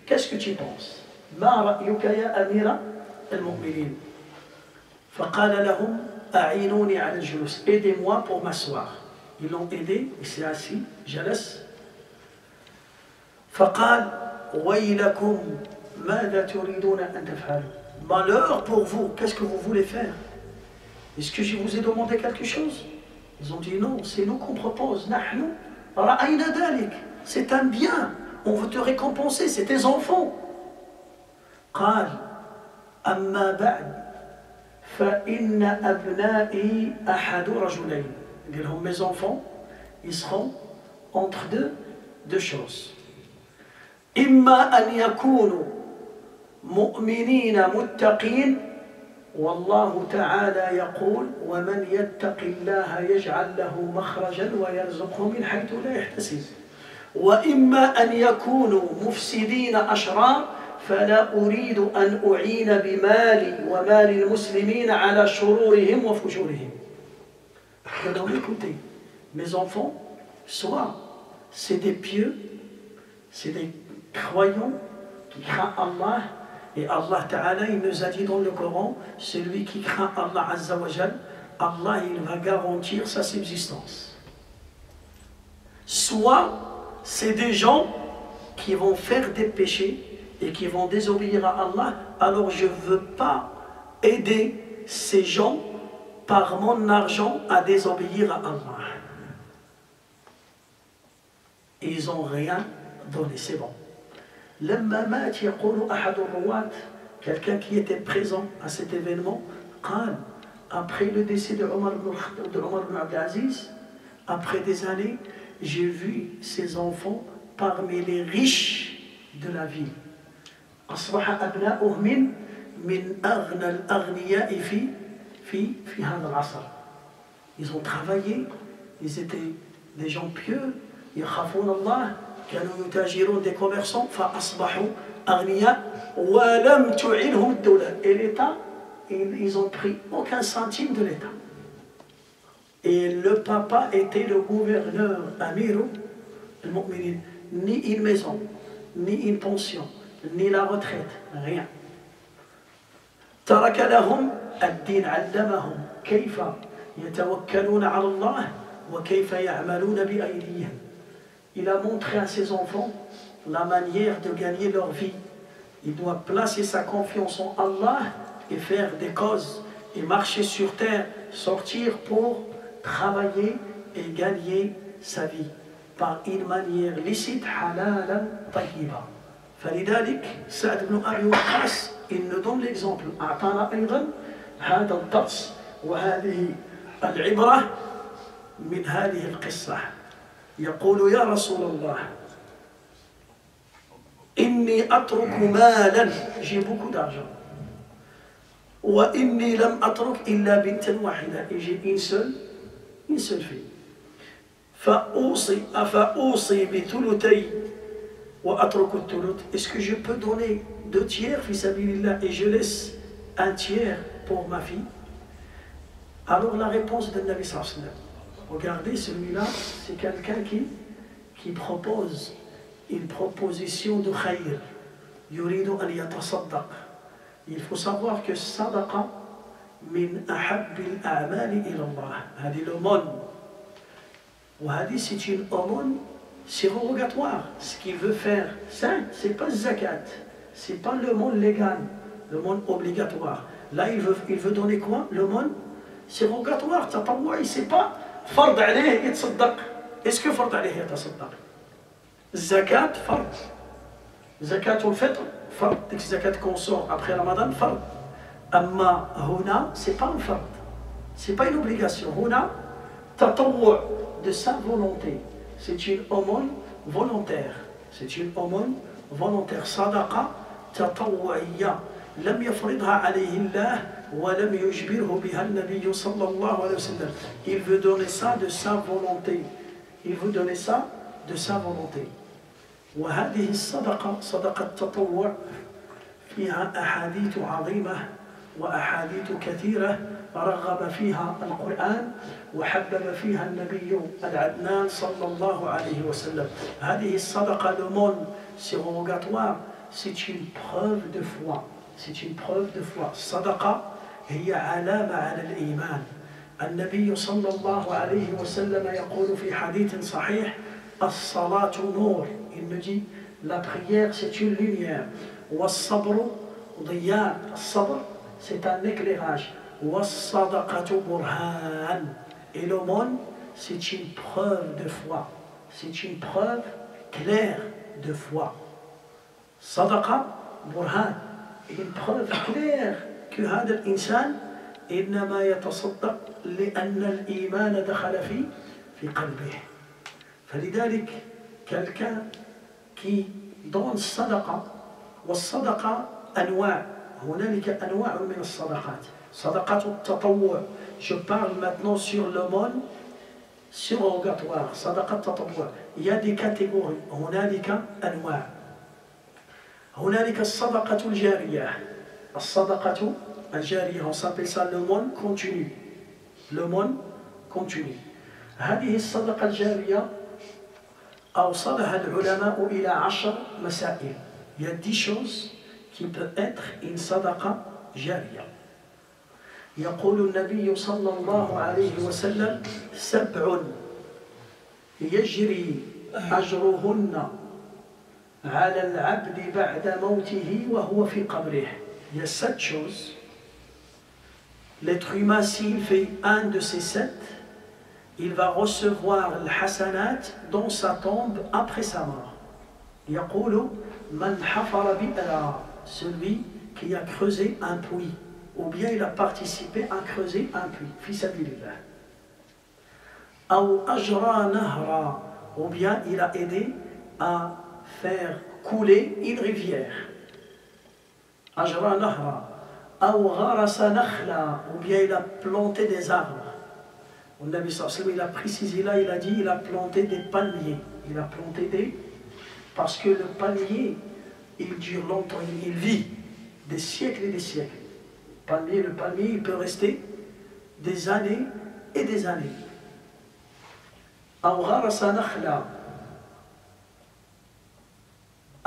[SPEAKER 1] Qu'est-ce que tu penses? ما رأيك يا أمير المؤمنين؟ فقال لهم أعينوني على الجلوس. Aidez-moi pour m'asseoir. Ils l'ont aidé, il s'est assis, جلس. فقال ويلكم ماذا تريدون أن تفعلوا؟ Malheur pour vous, qu'est-ce que vous voulez faire? Est-ce que je vous ai demandé quelque chose? Ils ont dit non, c'est nous qu'on propose. نحن رأينا ذلك. C'est un bien. on veut te récompenser, c'est tes enfants. قال أما بعد فإن أبنائي أحد رجلين. Il dit, mes enfants, ils seront entre deux choses. إما أن يكونوا مؤمنين متقين والله تعالى يقول ومن يتق الله يجعل له مخرجا ويرزقه من حيث لا يحتسب وإما أن يكونوا مفسدين أشرار فلا أريد أن أعين بمالي ومال المسلمين على شرورهم وفجورهم. Alors écoutez, mes enfants, soit c'est des pieux, c'est des croyants qui craignent Allah, et Allah Ta'ala, il nous a dit dans le Coran, celui qui craint Allah Azza wa Jal, Allah il va garantir sa subsistance. Soit c'est des gens qui vont faire des péchés et qui vont désobéir à Allah, alors je ne veux pas aider ces gens par mon argent à désobéir à Allah. Et ils n'ont rien donné, c'est bon. لما مات يقول أحد الرواة, quelqu'un qui était présent à cet événement, قال, après le décès de Omar ibn Abdel Aziz, après des années, j'ai vu ces enfants parmi les riches de la ville. أصبح أبناؤهم من أغنى الأغنياء في هذا العصر. Ils ont travaillé, ils étaient des gens pieux, يخافون الله, كانوا يتاجرون des commerçants, فأصبحوا أغنياء ولم تعينهم الدولة. Et l'État, ils ont pris aucun centime de l'État. Et le papa était le gouverneur Amiru al-Mu'minin. Ni une maison, ni une pension, ni la retraite, rien. ترك لهم الدين, علمهم كيف يتوكلون على الله وكيف يعملون بأيديهم. Il a montré à ses enfants la manière de gagner leur vie. Il doit placer sa confiance en Allah et faire des causes et marcher sur terre, sortir pour travailler et gagner sa vie par une manière licite, halala, tayyiba. فلذلك سعد بن أبي وقاص il nous donne l'exemple. أعطانا أيضا هذا الدرس وهذه العبرة من هذه القصة. يقول يا رسول الله إني أترك مالا, j'ai beaucoup d'argent, وإني لم أترك إلا بنتا واحدة, et j'ai une seule fille. فأوصي بثلثي وأترك الثلث. Est-ce que je peux donner 2 tiers fi sabilillah et je laisse 1 tiers pour ma fille? Alors la réponse de Nabi sallallahu alayhi wa sallam. Regardez, celui-là, c'est quelqu'un qui propose une proposition de khayr. Yuridu an yatasaddaq. Il faut savoir que sadaqa min ahabbil a'mali ila Allah. Hadi l'aumône. Ou hadi, c'est une aumône surrogatoire. Ce qu'il veut faire, ça, c'est pas zakat. C'est pas le monde légal, le monde obligatoire. Là, il veut donner quoi? Le monde surrogatoire. Tatawwa, il sait pas. فرض عليه يتصدق. Est-ce que فرض عليه يتصدق؟ الزكاة فرض. زكاة الفطر فرض. ديك الزكاة qu'on sort après Ramadan فرض. أما هنا c'est pas un فرض. C'est pas une obligation. هنا تطوع de sa volonté. C'est une aumône volontaire. C'est une aumône volontaire. صدقة تطوعية لم يفرضها عليه الله ولم يجبره بها النبي صلى الله عليه وسلم. Il veut donner ça de sa volonté. Il veut donner ça de sa volonté. وهذه الصدقة صدقة التطوع فيها أحاديث عظيمة وأحاديث كثيرة رغب فيها القرآن وحبب فيها النبي العدنان صلى الله عليه وسلم. هذه الصدقة l'aumône surrogatoire, c'est une preuve de foi. C'est une preuve de foi. صدقة هي علامة على الإيمان. النبي صلى الله عليه وسلم يقول في حديث صحيح الصلاة نور. Il nous dit la prière c'est une lumière. والصبر ضياء. الصبر c'est un éclairage. والصدقة برهان. Et l'aumône c'est une preuve de foi. C'est une preuve claire de foi. Sadaqa, burhan, une preuve claire que هذا الإنسان إنما يتصدق لأن الإيمان دخل في قلبه. فلذلك quelqu'un qui donne صدقة والصدقة أنواع هنالك أنواع من الصدقات صدقات التطوع. Je parle maintenant sur le monde surrogatoire صدقة التطوع. Il y a des catégories. هنالك أنواع. هنالك الصدقة الجارية. الصدقة الجارية on s'appelle ça le monde continu. Le monde continu. هذه الصدقة الجارية أوصلها العلماء إلى 10 مسائل. Il y a 10 choses qui peuvent être une صدقة جارية. يقول النبي صلى الله عليه وسلم 7 يجري أجرهن على العبد بعد موته وهو في قبره. Il y a 7 choses. L'être humain, s'il fait un de ces 7, il va recevoir le hasanat dans sa tombe après sa mort. يقول من حفر بئرا, celui qui a creusé un puits, ou bien il a participé à creuser un puits, fi sabilillah. أو أجرى نهرا, ou bien il a aidé à faire couler une rivière. أجرى نهرا. أو غرس نخلا, ou bien il a planté des arbres. Le Nabi sallallahu alayhi wa sallam, il a précisé là, il a dit, il a planté des palmiers. Il a planté des... Parce que le palmier, il dure longtemps, il vit des siècles et des siècles. Le palmier, il peut rester des années et des années. أو غرس نخلا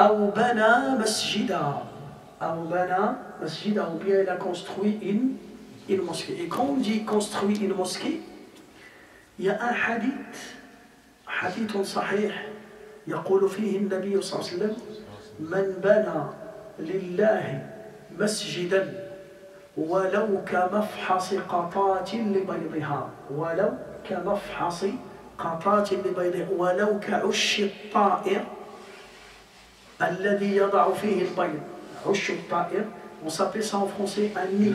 [SPEAKER 1] أو بنى مسجدا أو بنى مسجدا, ou bien il a construit une mosquée. Et quand on dit construit une mosquée, il y a un hadith صحيح يقول فيه النبي صلى الله عليه وسلم من بنى لله مسجدا ولو كمفحص قطات لبيضها ولو كمفحص قطات لبيضها ولو كعش الطائر الذي يضع فيه البيض. عش الطائر, on s'appelle ça en français un nid.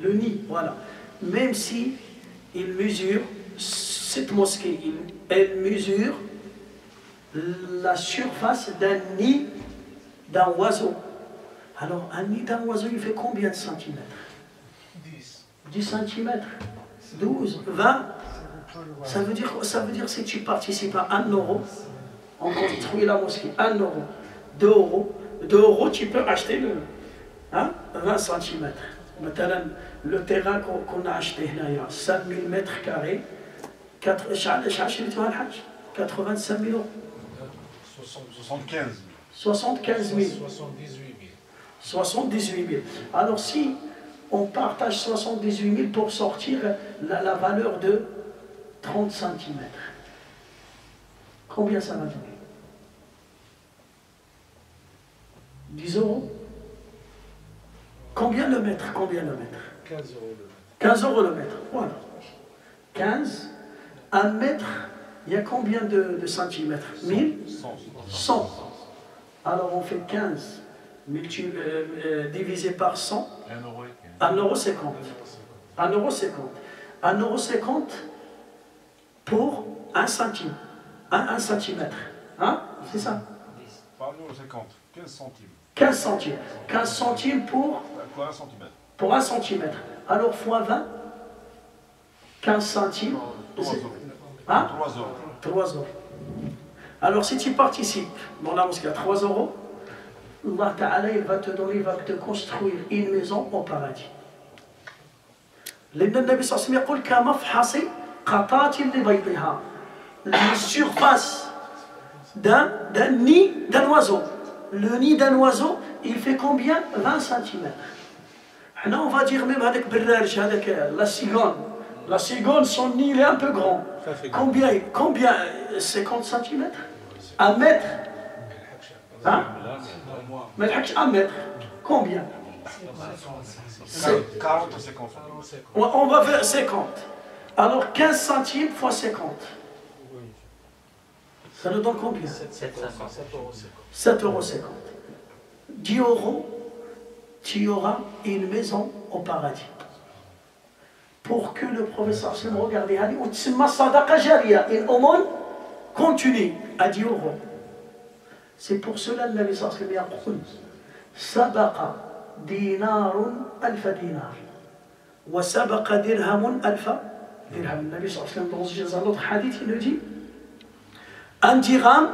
[SPEAKER 1] Le nid, voilà. Même si il mesure, cette mosquée, elle mesure la surface d'un nid d'un oiseau. Alors, un nid d'un oiseau, il fait combien de centimètres? 10 centimètres, 12, 20. Ça veut dire si tu participes à 1 euro, on construit la mosquée, 1 euro, 2 euros. 2 euros, tu peux acheter le 20 cm. Maintenant, le terrain qu'on a acheté, 5000 mètres carrés, 85 000 euros. 75 000. 78 000. Alors si on partage 78 000 pour sortir la valeur de 30 cm, combien ça va donner? 10 euros. Combien le mètre? 15 euros le mètre. 15 euros le mètre, voilà. 15, 1 mètre, il y a combien de centimètres? 1000? 100. Alors on fait 15 divisé par 100. 1,50 euro. 1,50 euro pour 1 centime. 1 centimètre. Hein? C'est ça?
[SPEAKER 2] Pas 1,50 €, 15 centimes.
[SPEAKER 1] 15 centimes. 15 centimes pour
[SPEAKER 2] 1 centimètre.
[SPEAKER 1] Pour 1 centimètre. Alors fois 20, 15 centimes.
[SPEAKER 2] 3 euros.
[SPEAKER 1] Hein?
[SPEAKER 2] 3 euros.
[SPEAKER 1] 3 euros. Alors si tu participes dans la mosquée à 3 euros, Allah Ta'ala il va te donner, il va te construire une maison au paradis. لأن النبي صلى الله عليه وسلم يقول كمفحص قطات لبيضها. La surface d'un nid d'un oiseau. Le nid d'un oiseau, il fait combien? 20 cm. Là, on va dire même avec Berrage, avec la cigogne. La cigogne, son nid, il est un peu grand. Combien 50 cm? 1 mètre? Hein? Mais 1 mètre. Combien?
[SPEAKER 2] 40 ou 50.
[SPEAKER 1] On va faire 50. Alors 15 centimes fois 50. Ça nous donne combien?
[SPEAKER 4] 7,50
[SPEAKER 1] €. 10 €, tu auras une maison au paradis. Pour que le professeur Sallam regarde, une aumône continue à 10 €. C'est pour cela que le Nabi sallallahu alayhi wa sallam dit Sabaqa dinarun alfa dinar wa sabaqa dirhamun alfa dirham. Le Nabi sallallahu alayhi wa sallam, dans un autre hadith, il nous dit un dirham,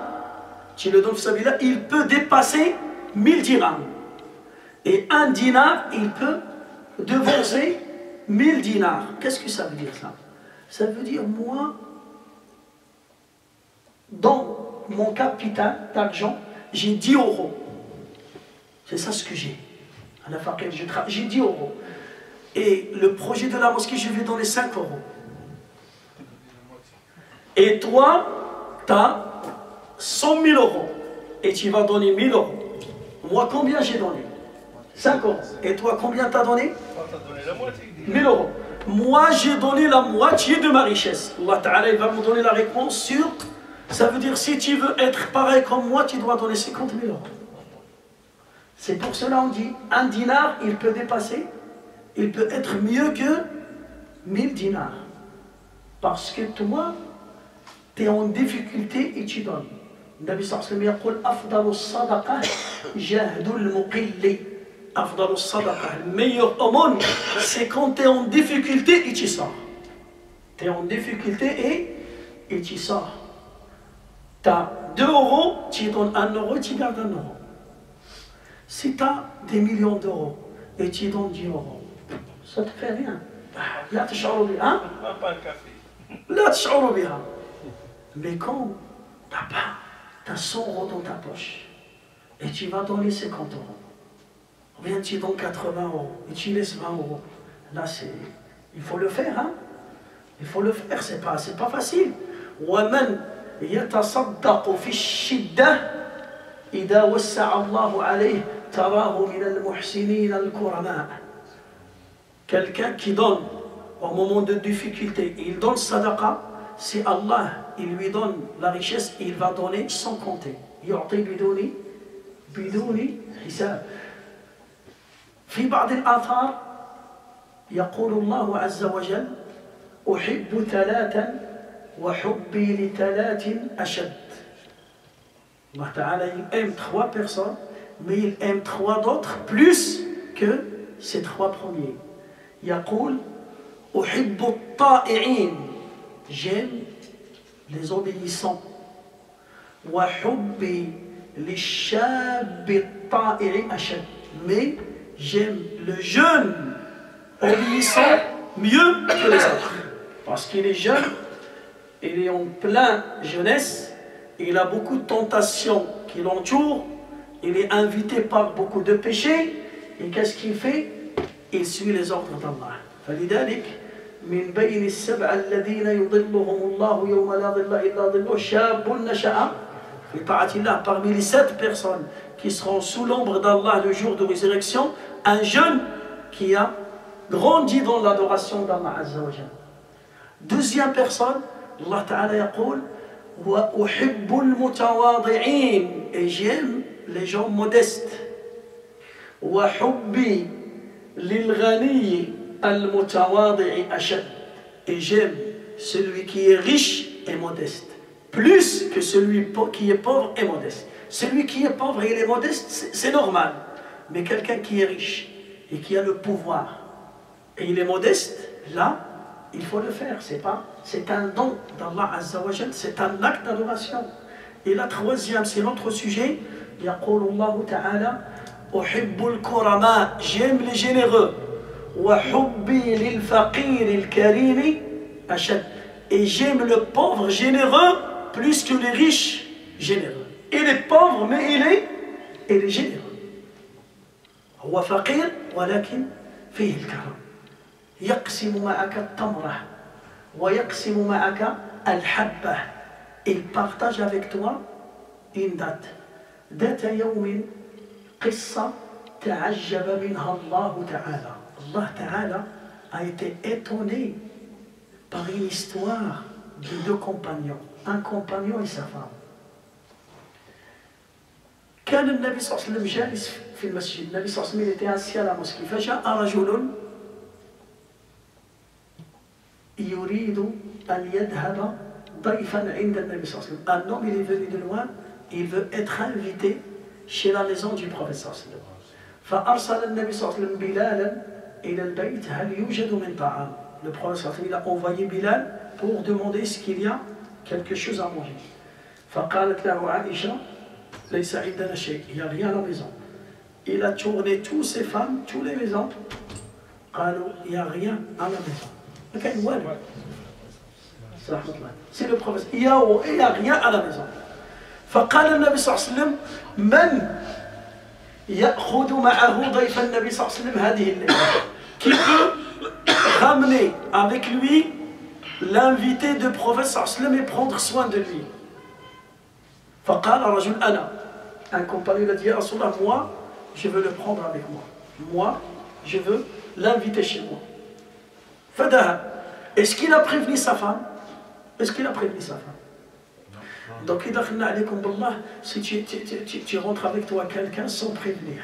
[SPEAKER 1] tu le donnes sabila, il peut dépasser 1000 dirhams. Et un dinar, il peut devancer 1000 dinars. Qu'est-ce que ça veut dire ça? Ça veut dire, moi, dans mon capital d'argent, j'ai 10 €. C'est ça ce que j'ai. À la fac, j'ai 10 €. Et le projet de la mosquée, je vais donner 5 €. Et toi, tu as 100 000 € et tu vas donner 1000 €. Moi, combien j'ai donné? 5 €. Et toi, combien tu as donné? 1000 €. Moi, j'ai donné la moitié de ma richesse. Allah Ta'ala, il va me donner la réponse sur... Ça veut dire, si tu veux être pareil comme moi, tu dois donner 50 000 €. C'est pour cela on dit, un dinar, il peut dépasser, il peut être mieux que 1000 dinars. Parce que toi, tu es en difficulté et tu donnes. Nabi sallallahu alayhi wa sallam dit afdalu sadaqa jahdul muqilli. Afdalu sadaqa, le meilleur aumône, c'est quand tu es en difficulté et tu sors. Tu es en difficulté et tu sors. Tu as 2 €, tu donnes 1 €, tu gardes 1 €. Si tu as des millions d'euros et tu donnes 10 €, ça ne te fait rien. Là, tu as bien. Là, tu as bien. Mais quand tu as 100 € dans ta poche et tu vas donner 50 €, ou bien tu donnes 80 € et tu laisses 20 €, là, il faut le faire. Hein? Il faut le faire, c'est pas facile. وَمَنْ يَتَصَدَّقُ فِي الشِّدَّةِ إِذَا وَسَّعَ اللَّهُ عَلَيْهِ تَرَاهُ مِنَ الْمُحْسِنِينَ الْكُرَمَاءِ. Quelqu'un qui donne au moment de difficulté, il donne sadaqa, si Allah il lui donne la richesse, il va donner sans compter. يعطي بدون حساب. في بعض الآثار يقول الله عز وجل أحب ثلاثا وحبي لثلاث أشد. Allah Ta'ala, il aime 3 personnes, mais il aime 3 d'autres plus que ces 3 premiers. يقول أحب الطائعين, j'aime les obéissants. وحبي للشاب الطائع أشد, mais j'aime le jeune obéissant mieux que les autres. Parce qu'il est jeune, il est en pleine jeunesse, il a beaucoup de tentations qui l'entourent, il est invité par beaucoup de péchés, et qu'est-ce qu'il fait? Il suit les ordres d'Allah. فلذلك من بين السبع الذين يظلهم الله يوم لا ظل إلا ظله شاب نشأ في طاعة الله. Parmi les 7 personnes qui seront sous l'ombre d'Allah le jour de résurrection, un jeune qui a grandi dans l'adoration d'Allah Azza wa Jalla. Deuxième personne, Allah Ta'ala yaqul wa uhibbul mutawadhi'in, et j'aime les gens modestes. Wa hubbi lil ghani al mutawadhi'i ashad, et j'aime celui qui est riche et modeste plus que celui qui est pauvre et modeste. Celui qui est pauvre et il est modeste, c'est normal. Mais quelqu'un qui est riche et qui a le pouvoir et il est modeste, là, il faut le faire. C'est un don d'Allah Azza wa Jal, c'est un acte d'adoration. Et la troisième, c'est notre sujet. يقول الله تعالى أحب الكرماء, j'aime les généreux. وحبي للفقير الكريم أشد, et j'aime le pauvre généreux plus que les riches généreux. Il est pauvre, mais il est généreux. هو فقير ولكن فيه الكرم. يقسم معك التمرة ويقسم معك الحبة. Il partage avec toi une date. ذات يوم قصة تعجب منها الله تعالى. Allah Ta'ala a été étonné par une histoire de 2 compagnons, un compagnon et sa femme. كان النبي صلى الله عليه وسلم جالس في المسجد. النبي صلى الله عليه وسلم était assis à la mosquée. فجاء رجل يريد أن يذهب ضيفا عند النبي صلى الله عليه وسلم. Un homme, il est venu de loin, il veut être invité chez la maison du prophète صلى الله عليه وسلم. فأرسل النبي صلى الله عليه وسلم بلالا إلى البيت هل يوجد من طعام. Le prophète صلى الله عليه وسلم a envoyé Bilal pour demander est-ce qu'il y a quelque chose à manger. فقالت له عائشة ليس عندنا شيء, il n'y a rien à la maison. Il a tourné toutes ces femmes, toutes les maisons. قالوا il n'y a rien à la maison. كان والد. C'est le prophète. Il n'y a rien à la maison. فقال النبي صلى الله عليه وسلم من يأخذ معه ضيف النبي صلى الله عليه وسلم هذه الليلة. Qui peut ramener avec lui l'invité du prophète صلى الله عليه وسلم et prendre soin de lui. فقال رجل أنا. Un compagnon lui a dit يا رسول الله, moi je veux le prendre avec moi. Moi je veux l'inviter chez moi. فذهب. Est-ce qu'il a prévenu sa femme? Est-ce qu'il a prévenu sa femme? Donc il a dit si tu rentres avec toi quelqu'un sans prévenir.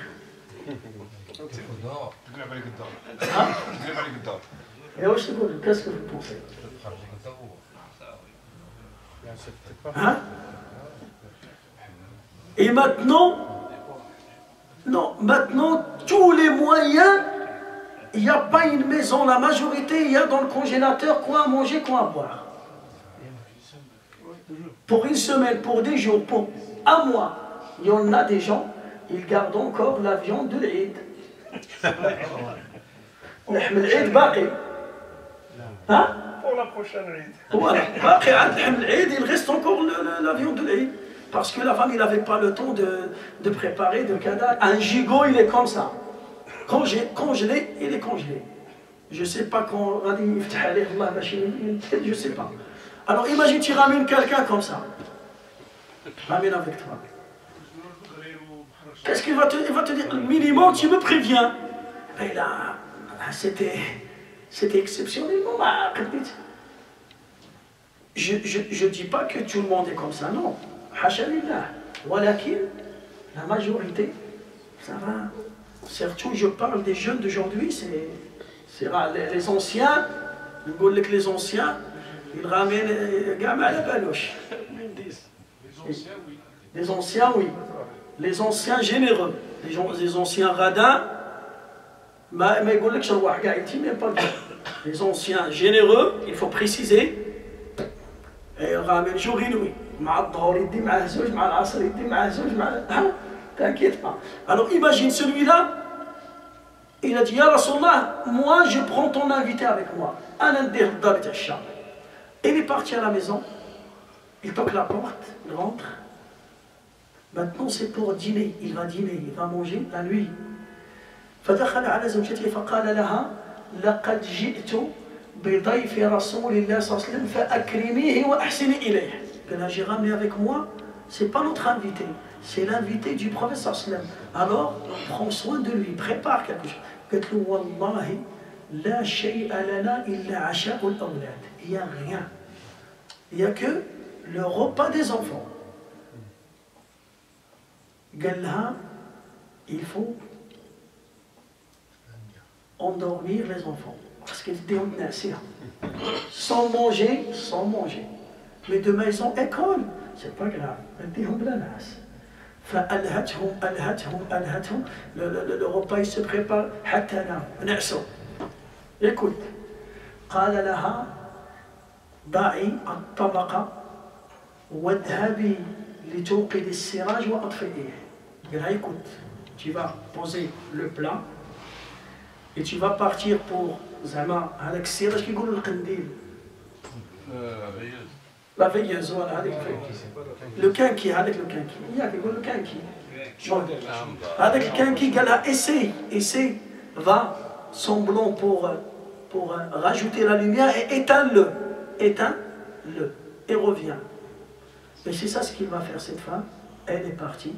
[SPEAKER 1] Et qu'est-ce que vous pensez? Hein? Et maintenant, non, maintenant tous les moyens, il n'y a pas une maison, la majorité, il y a dans le congélateur quoi à manger, quoi à boire. Pour une semaine, pour des jours, pour un mois, il y en a des gens, ils gardent encore la viande de l'Eid. Hein?
[SPEAKER 5] Pour la prochaine Eid.
[SPEAKER 1] Voilà, il reste encore la viande de l'Eid. Parce que la femme, il n'avait pas le temps de préparer, de cadavre. Un gigot, il est comme ça. Congelé, il est congelé. Je ne sais pas quand on a dit, je ne sais pas. Alors imagine, tu ramènes quelqu'un comme ça. Ramène avec toi. Qu'est-ce qu'il va te dire? Il va te dire, minimum, tu me préviens. Et là, c'était exceptionnellement. Je ne dis pas que tout le monde est comme ça, non. Hachalillah. Walakin, la majorité, ça va. Surtout, je parle des jeunes d'aujourd'hui, c'est rare. Les anciens, les anciens, ils ramènent gamin à la baloche. Les anciens, oui. Les anciens généreux. Les anciens radins, les anciens généreux, il faut préciser, et ils ramènent jour et nuit. T'inquiète pas. Alors imagine celui-là, il a dit Ya Rasulallah, moi je prends ton invité avec moi. Il est parti à la maison, il toque la porte, il rentre. Maintenant c'est pour dîner, il va dîner, il va manger la nuit. فدخل على زوجته فقال لها لقد جئت بضيف رسول الله صلى الله عليه وسلم فأكرميه وأحسني إليه. J'ai ramené avec moi, c'est pas notre invité, c'est l'invité du prophète sallallahu alayhi wa sallam. Alors, prends soin de lui, prépare quelque chose. قلت له والله لا شيء لنا إلا عشاء الأولاد. Il n'y a rien. Il n'y a que le repas des enfants. قال لها, il faut endormir les enfants. Parce qu'ils étaient sans manger, sans manger. Mais demain ils ont école, c'est pas grave. Le repas il se prépare. Écoute. قال لها ضعي الطبق واذهبي لتوقدي السراج وأطفئيه. Écoute, tu vas poser le plat et tu vas partir pour زعما هذاك السراج كيقولوا القنديل. La veilleuse, voilà, avec le quinqui, avec le quinqui. Il y a le quinqui. Avec le quinqui, essaie, va semblant pour rajouter la lumière et éteins-le, et reviens. Et c'est ça ce qu'il va faire cette femme. Elle est partie,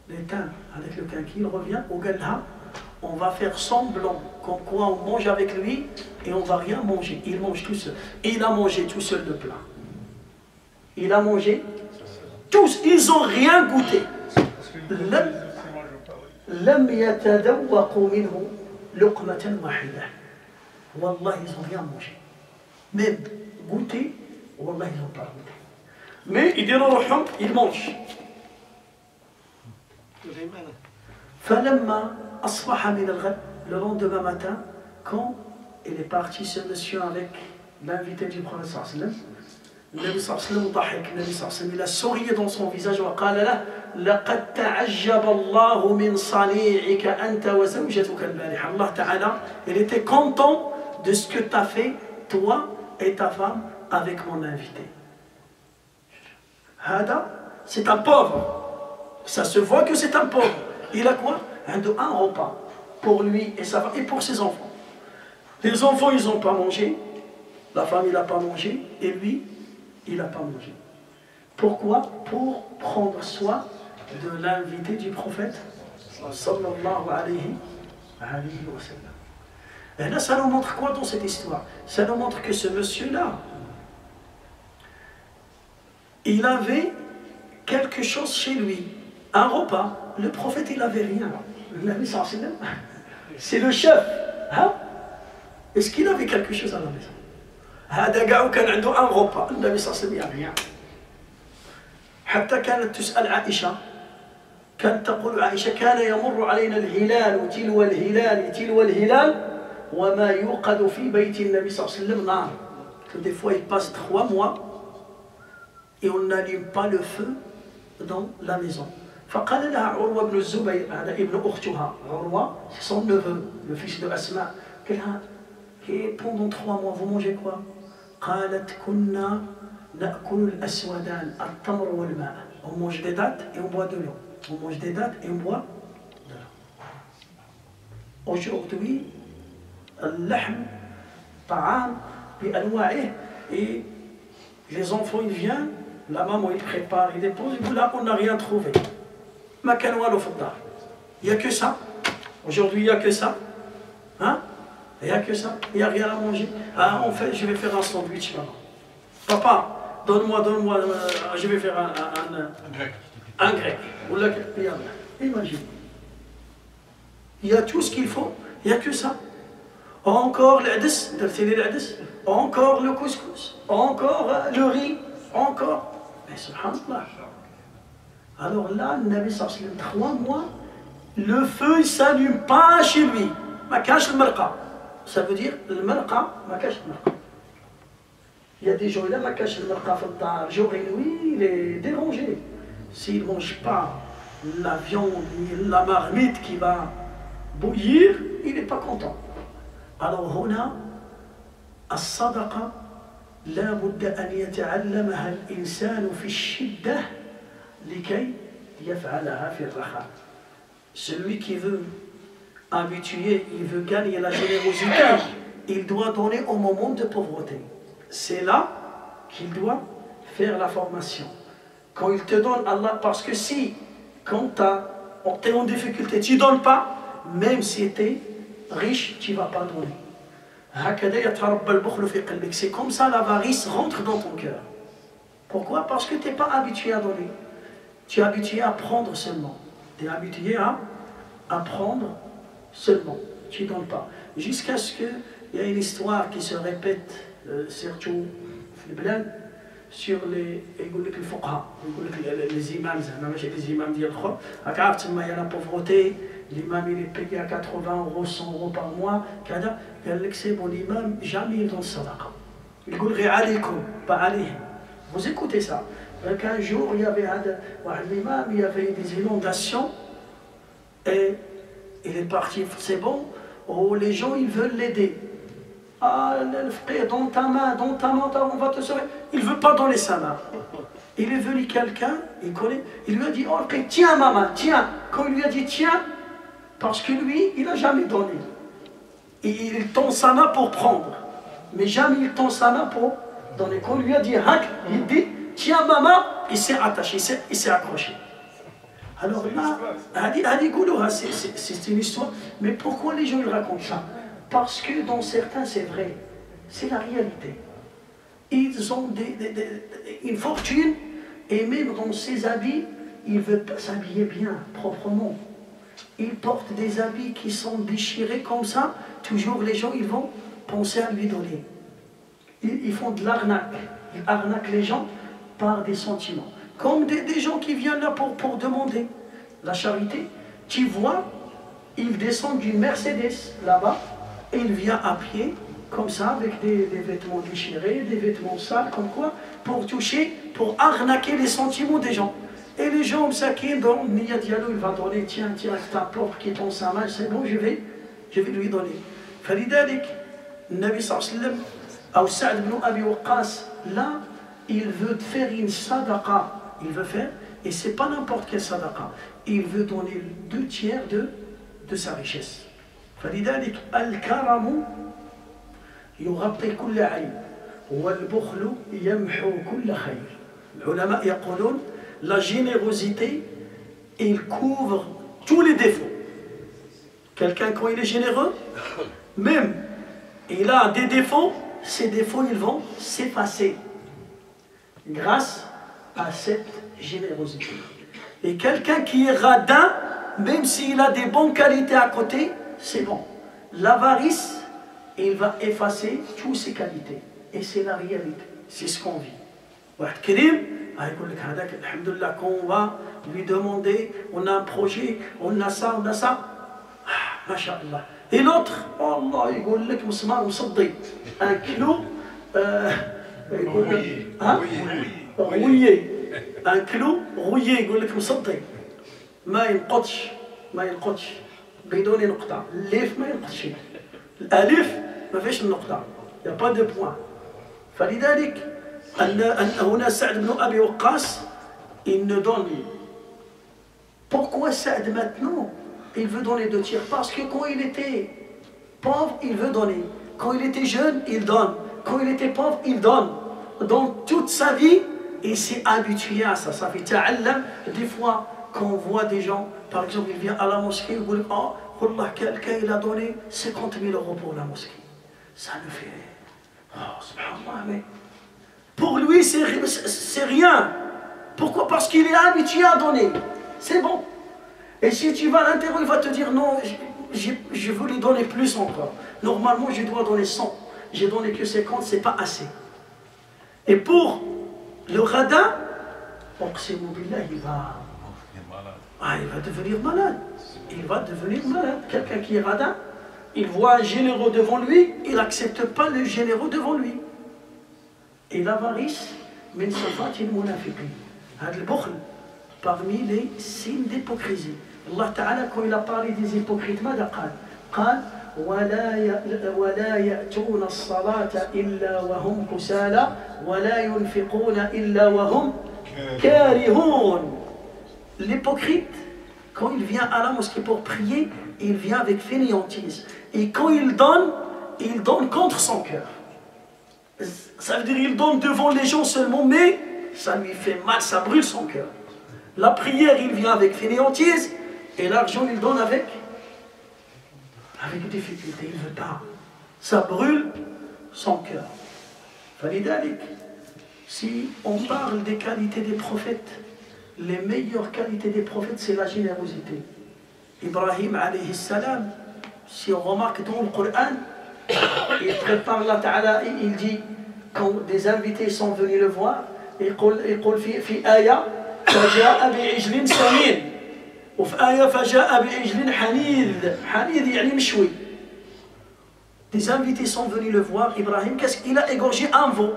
[SPEAKER 1] l'éteint avec le quinqui, il revient au Galha. On va faire semblant qu'on quoi on mange avec lui et on va rien manger. Il mange tout seul. Et il a mangé tout seul le plat. Il a mangé tous. Ils n'ont rien goûté. لم يتذوقوا منه لقمة واحدة. Wallah, ils n'ont rien mangé. Même goûter, Wallah, ils n'ont pas goûté. Mais ils diront ils mangent. فلما أصبح من الغد, le lendemain matin, quand il est parti ce monsieur avec l'invité du prophète sallallahu alayhi wa sallam, النبي صلى الله عليه وسلم ضحك. النبي صلى الله عليه وسلم il a souri dans son visage وقال له لقد تعجب الله من صنيعك أنت وزوجتك البارحة. Allah Ta'ala, il était content de ce que tu as fait, toi et ta femme, avec mon invité. Hada, c'est un pauvre. Ça se voit que c'est un pauvre. Il a quoi? Un repas pour lui et sa femme et pour ses enfants. Les enfants, ils n'ont pas mangé. La femme, il n'a pas mangé. Et lui, il n'a pas mangé. Pourquoi? Pour prendre soin de l'invité du prophète sallallahu alayhi wa sallam. Et là, ça nous montre quoi dans cette histoire? Ça nous montre que ce monsieur-là, il avait quelque chose chez lui, un repas. Le prophète, il n'avait rien. C'est le chef. Hein? Est-ce qu'il avait quelque chose à la maison? هذا قاعد كان عنده un repas. النبي صلى الله عليه وسلم rien. حتى كانت تسأل عائشة، كانت تقول عائشة كان يمر علينا الهلال تلو الهلال تلو الهلال وما يوقد في بيت النبي صلى الله عليه وسلم نار. Que des fois il passe 3 mois et on n'allume pas le feu dans la maison. فقال لها عروة بن الزبير، هذا ابن أختها، عروة c'est son neveu, le fils de Asma. قال لها pendant 3 mois vous mangez quoi؟ قالت كنا نأكل الأسودان التمر والماء. On mange des dattes et on boit de l'eau. On mange des dattes et on boit de l'eau. Aujourd'hui, اللحم طعام بأنواعه et les enfants ils viennent, la maman il prépare, il dépose, et là on n'a rien trouvé. ما كان والو في الدار. Il n'y a que ça. Aujourd'hui il n'y a que ça. Hein? Il n'y a que ça. Il n'y a rien à manger. Ah, en fait, je vais faire un sandwich maman. Papa, donne-moi, je vais faire un grec. Un grec. Imagine. Il y a tout ce qu'il faut, il n'y a que ça. Encore l'adis, encore le couscous, encore le riz, encore. Mais subhanallah. Alors là, le Nabi sallallahu alayhi wa sallam, 3 mois, le feu ne s'allume pas chez lui. Ma cache le marqa. Ça veut dire le marqa, ma cache le marqa. Il y a des gens là, ma cache le marqa, jour et nuit, il est dérangé. S'il ne mange pas la viande, la marmite qui va bouillir, il n'est pas content. Alors, هنا الصدقة لا بد أن يتعلمها الإنسان في الشدة لكي يفعلها في الرخاء. Celui qui veut habituer, il veut gagner la générosité, il doit donner au moment de pauvreté. C'est là qu'il doit faire la formation. Quand il te donne Allah, parce que si, quand tu es en difficulté, tu ne donnes pas, même si tu es riche, tu ne vas pas donner. C'est comme ça l'avarice rentre dans ton cœur. Pourquoi? Parce que tu n'es pas habitué à donner. Tu es habitué à prendre seulement. Tu es habitué à prendre seulement. Tu ne donnes pas. Jusqu'à ce qu'il y ait une histoire qui se répète, surtout sur les imams, les imams disent il y a la pauvreté, l'imam il est payé à 80 €, 100 € par mois, c'est bon, l'imam jamais il donne sadaqa. Il dit pas alayhim. Vous écoutez ça. Un jour il y avait un imam, il y avait des inondations et il est parti, c'est bon, oh, les gens ils veulent l'aider. Ah, le frère, dans ta main, on va te sauver. Il ne veut pas donner sa main. Il est venu quelqu'un, il connaît, il lui a dit, oh, okay, tiens ma main, tiens. Quand il lui a dit tiens, parce que lui, il n'a jamais donné. Il tend sa main pour prendre, mais jamais il tend sa main pour donner. Quand il lui a dit hack, il dit, tiens ma main, il s'est attaché, il s'est accroché. Alors là, c'est une histoire, mais pourquoi les gens ils racontent ça? Parce que dans certains, c'est vrai, c'est la réalité. Ils ont une fortune, et même dans ses habits, il veut s'habiller bien, proprement. Il porte des habits qui sont déchirés comme ça. Toujours les gens, ils vont penser à lui donner. Ils font de l'arnaque. Ils arnaquent les gens par des sentiments. Comme des gens qui viennent là pour demander la charité. Tu vois, il descend d'une Mercedes là-bas et il vient à pied, comme ça, avec des vêtements déchirés, des vêtements sales, comme quoi, pour toucher, pour arnaquer les sentiments des gens. Et les gens, Msakin, dans Nia Diallo, il va donner, tiens, c'est un pauvre qui est dans sa main, c'est bon, je vais lui donner. فلذلك النبي صلى الله عليه وسلم أو سعد بن أبي وقاص, là, il veut faire une sadaqa, il veut faire, et c'est pas n'importe quelle sadaqa, il veut donner 2/3 de sa richesse. فلذلك الكرم يغطي كل عيب والبخل يمحو كل خير. العلماء يقولون la générosité, il couvre tous les défauts. Quelqu'un, quand il est généreux, même il a des défauts, ces défauts, ils vont s'effacer grâce à cette générosité. Et quelqu'un qui est radin, même s'il a des bonnes qualités à côté, c'est bon. L'avarice, il va effacer toutes ses qualités. Et c'est la réalité, c'est ce qu'on vit. Quand on va lui demander, on a un projet, on a ça, Masha'Allah. Et l'autre, Allah, il dit un kilo rouillé. Un kilo rouillé, يقول لك مصدي. ما ينقطش بدون نقطة. الليف ما ينقطش. الألف ما فيش النقطة. Il n'y a pas de point. فلذلك أن هنا سعد بن أبي وقاص, il ne donne. Pourquoi Saad maintenant il veut donner 2/3? Parce que quand il était pauvre, il veut donner. Quand il était jeune, il donne. Quand il était pauvre, il donne. Dans toute sa vie, il s'est habitué à ça. Ça fait ta'allam. Des fois, quand on voit des gens, par exemple, il vient à la mosquée, il dit, oh, Allah, quelqu'un il a donné 50 000 € pour la mosquée. Ça le fait. Oh, subhanallah, mais pour lui, c'est rien. Pourquoi? Parce qu'il est habitué à donner. C'est bon. Et si tu vas à l'intérieur, il va te dire non, je veux lui donner plus encore. Normalement, je dois donner 100. J'ai donné que 50, c'est pas assez. Et pour le radin, il va devenir malade. Il va devenir malade. Quelqu'un qui est radin, il voit un généreux devant lui, il n'accepte pas le généreux devant lui. Et l'avarice, min safatil munafiqin. Had al-bukhl, parmi les signes d'hypocrisie. Allah Ta'ala, quand il a parlé des hypocrites, ماذا قال؟ قال ولا يأتون الصلاة إلا وهم كسالى ولا ينفقون إلا وهم كارهون. L'hypocrite, quand il vient à la mosquée pour prier, il vient avec fainéantise. Et quand il donne contre son cœur. Ça veut dire qu'il donne devant les gens seulement, mais ça lui fait mal, ça brûle son cœur. La prière, il vient avec fainéantise, et l'argent, il donne avec difficulté, il ne veut pas. Ça brûle son cœur. Falidalik, si on parle des qualités des prophètes, les meilleures qualités des prophètes, c'est la générosité. Ibrahim alayhi salam, si on remarque dans le Coran, il prépare Allah Ta'ala, il dit, quand des invités sont venus le voir, il dit, في آية فجاء بعجل سمين وفي آية فجاء بعجل حنيذ يعني مشوي. Des invités sont venus le voir, Ibrahim, qu'est-ce qu'il a égorgé? Un veau.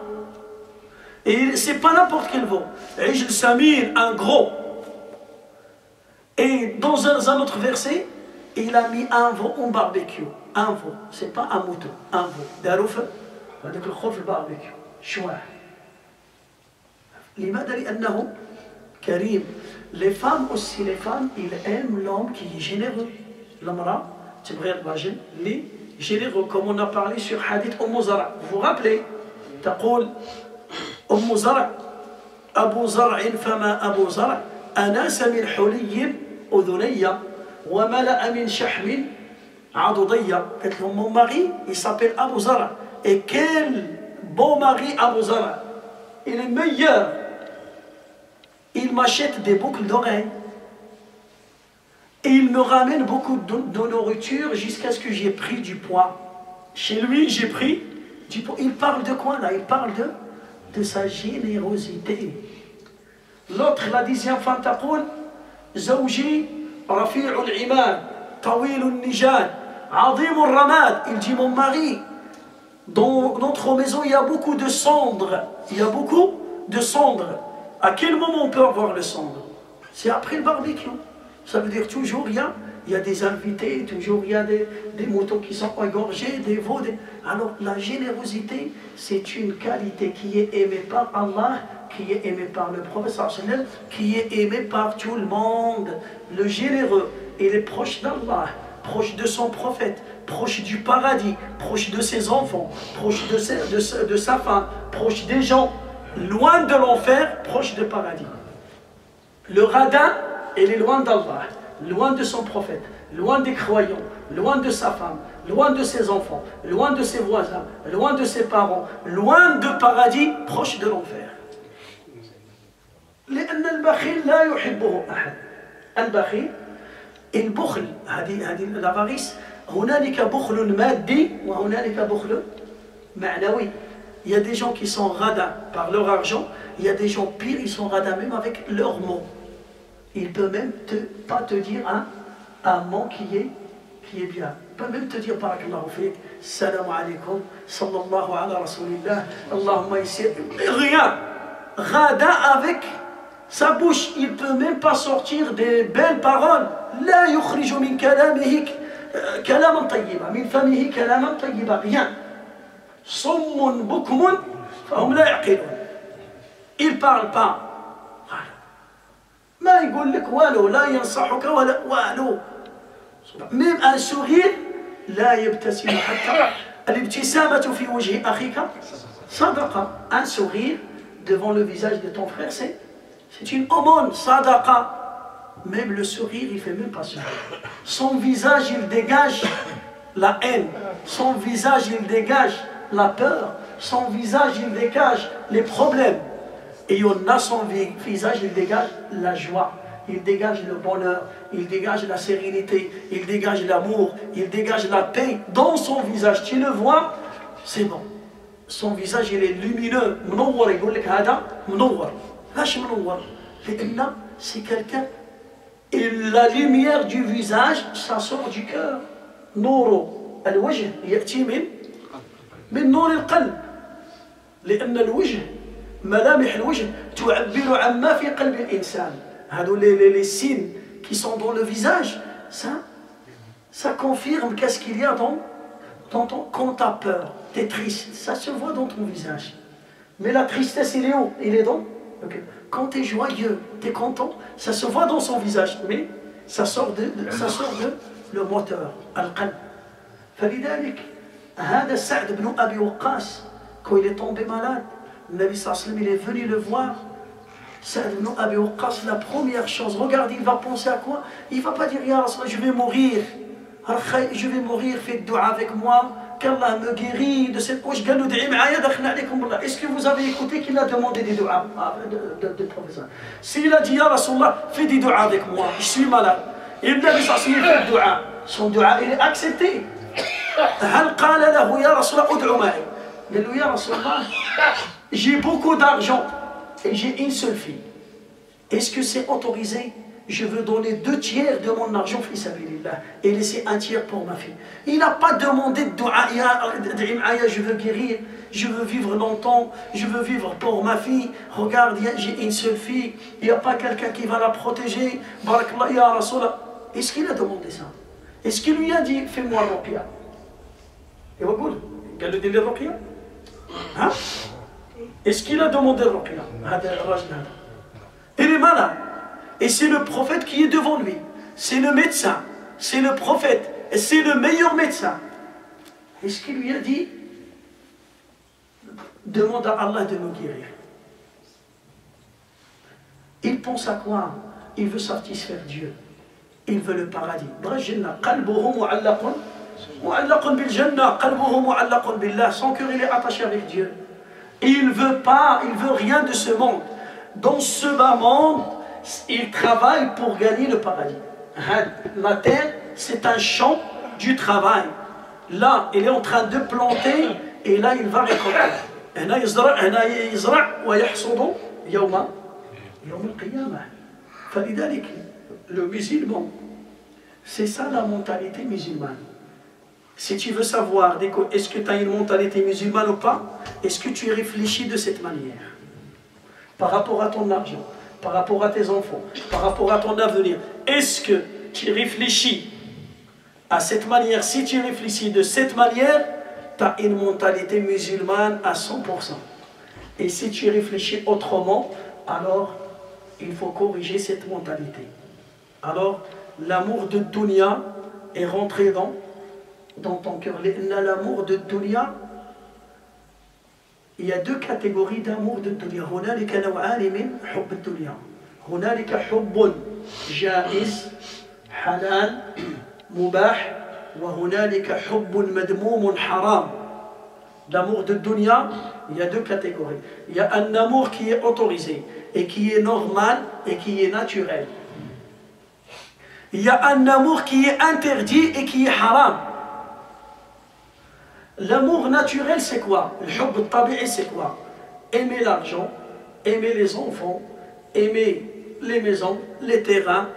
[SPEAKER 1] Et c'est pas n'importe quel veau. Ijl Samir, un gros. Et dans un autre verset, il a mis un veau en barbecue. Un veau, c'est pas un mouton, un veau. Darouf, avec le khof le barbecue. Chouah. لماذا؟ لأنه كريم. Les femmes aussi, les femmes, ils aiment l'homme qui est généreux. L'amra, تبغي الراجل اللي généreux, comme on a parlé sur hadith Zara. Vous vous rappelez? تقول زرع أبو زرع فما أبو زرع أناس من حلي أذني وملأ من شحم عضدي. قالت لهم mon mari, il s'appelle Abu Zara. Et quel beau mari Abu Zara. Il est meilleur. Il il m'achète des boucles d'oreilles. Et il me ramène beaucoup de nourriture jusqu'à ce que j'ai pris du poids. Chez lui, j'ai pris du poids. Il parle de quoi là? Il parle de sa générosité. L'autre, la 10e femme, تقول زوجي رفيع العماد طويل النجاد عظيم الرماد. Il dit, mon mari, dans notre maison, il y a beaucoup de cendres. Il y a beaucoup de cendres. À quel moment on peut avoir le cendre? C'est après le barbecue. Ça veut dire toujours il y a des invités, toujours il y a des moutons qui sont égorgés, des veaux. Alors la générosité, c'est une qualité qui est aimée par Allah, qui est aimée par le prophète, qui est aimée par tout le monde. Le généreux, il est proche d'Allah, proche de son prophète, proche du paradis, proche de ses enfants, proche de sa femme, proche des gens, loin de l'enfer, proche du paradis. Le radin, il est loin d'Allah, loin de son prophète, loin des croyants, loin de sa femme, loin de ses enfants, loin de ses voisins, loin de ses parents, loin de paradis, proche de l'enfer. لأن البخيل لا يحبه أحد. البخيل البخل هذه الافاريس هنالك بخل مادي وهنالك بخل معنوي. Il y a des gens qui sont radins par leur argent, il y a des gens pires, ils sont radins même avec leurs mots. Il peut même pas te dire un mot qui est bien. Il peut même te dire barakallahu fik, salam alaykum, sallallahu ala rasulillah, Allahumma yassir. Rien. Radin avec sa bouche, il ne peut même pas sortir des belles paroles. La yukhriju min kalamihi kalaman tayyiba, min famihi kalaman tayyiba. Rien. Summun bukmun fahum la yaqilun. Il ne parle pas. ما يقول لك والو لا ينصحك ولا والو. même un sourire لا يبتسم حتى الابتسامة في وجه أخيك صدقة. Un sourire devant le visage de ton frère, c'est une aumône, sadaqa. Même le sourire, il ne fait même pas ça. Son visage, il dégage la haine. Son visage, il dégage la peur. Son visage, il dégage les problèmes. Et il y en a son visage, il dégage la joie, il dégage le bonheur, il dégage la sérénité, il dégage l'amour, il dégage la paix dans son visage. Tu le vois, c'est bon. Son visage, il est lumineux. منور يقول لك هذا منور. ليش منور؟ لأن c'est quelqu'un. Et la lumière du visage, ça sort du cœur. نور الوجه يأتي من نور القلب. لأن الوجه ملامح الوجه تعبر عما في قلب الإنسان. هذو les signes qui sont dans le visage, ça confirme qu'est-ce qu'il y a dans ton. Quand tu as peur, tu es triste, ça se voit dans ton visage. Mais la tristesse, il est où? Il est dans. Okay. Quand tu es joyeux, tu es content, ça se voit dans son visage, mais ça sort de le moteur, al-qalb. فلذلك هذا سعد بن أبي وقاص, quand il est tombé malade, le Nabi sallallahu alayhi wa sallam, il est venu le voir. Sa'd ibn Abi Waqqas, la première chose, regarde, il va penser à quoi? Il ne va pas dire, Ya Rasulullah, je vais mourir. Je vais mourir, faites dua avec moi, qu'Allah me guérit de cette poche. Est-ce que vous avez écouté qu'il a demandé des duas de professeur? S'il a dit, Ya Rasulullah, fais des duas avec moi, je suis malade. Et le Nabi sallallahu alayhi wa sallam fait dua. Son dua, il est accepté. هل قال له يا رسول الله ادعو معي؟ قال له يا رسول الله j'ai beaucoup d'argent et j'ai une seule fille. Est-ce que c'est autorisé? Je veux donner 2/3 de mon argent fi sabilillah et laisser 1/3 pour ma fille. Il n'a pas demandé de dua, je veux guérir, je veux vivre longtemps, je veux vivre pour ma fille. Regarde, j'ai une seule fille, il n'y a pas quelqu'un qui va la protéger. Barakallah ya Rasulallah. Est-ce qu'il a demandé ça? Est-ce qu'il lui a dit fais-moi ruqya? Et vous قال له دير لي الرقيه؟ ها؟ Est-ce qu'il a demandé le ruqya? Il est malade. Et c'est le prophète qui est devant lui. C'est le médecin. C'est le prophète. Et c'est le meilleur médecin. Est-ce qu'il lui a dit demande à Allah de me guérir? Il pense à quoi? Il veut satisfaire Dieu. Il veut le paradis. Son cœur, il est attaché avec Dieu. Et il veut rien de ce monde. Dans ce bas monde, il travaille pour gagner le paradis. La terre, c'est un champ du travail. Là, il est en train de planter et là, il va récolter. Le musulman, c'est ça la mentalité musulmane. Si tu veux savoir, est-ce que tu as une mentalité musulmane ou pas, est-ce que tu réfléchis de cette manière? Par rapport à ton argent, par rapport à tes enfants, par rapport à ton avenir, est-ce que tu réfléchis à cette manière? Si tu réfléchis de cette manière, tu as une mentalité musulmane à 100%. Et si tu réfléchis autrement, alors il faut corriger cette mentalité. Alors, l'amour de dunya est rentré dans ton cœur. L'amour de dunya, il y a deux catégories d'amour de dunya. هنالك نوعان من حب الدنيا. هنالك حب جائز حلال مباح وهنالك حب مذموم حرام. L'amour de dunya, il y a deux catégories. Il y a un amour qui est autorisé et qui est normal et qui est naturel. Il y a un amour qui est interdit et qui est haram. L'amour naturel, c'est quoi? Le hubb al-tabi'i, c'est quoi? Aimer l'argent, aimer les enfants, aimer les maisons, les terrains,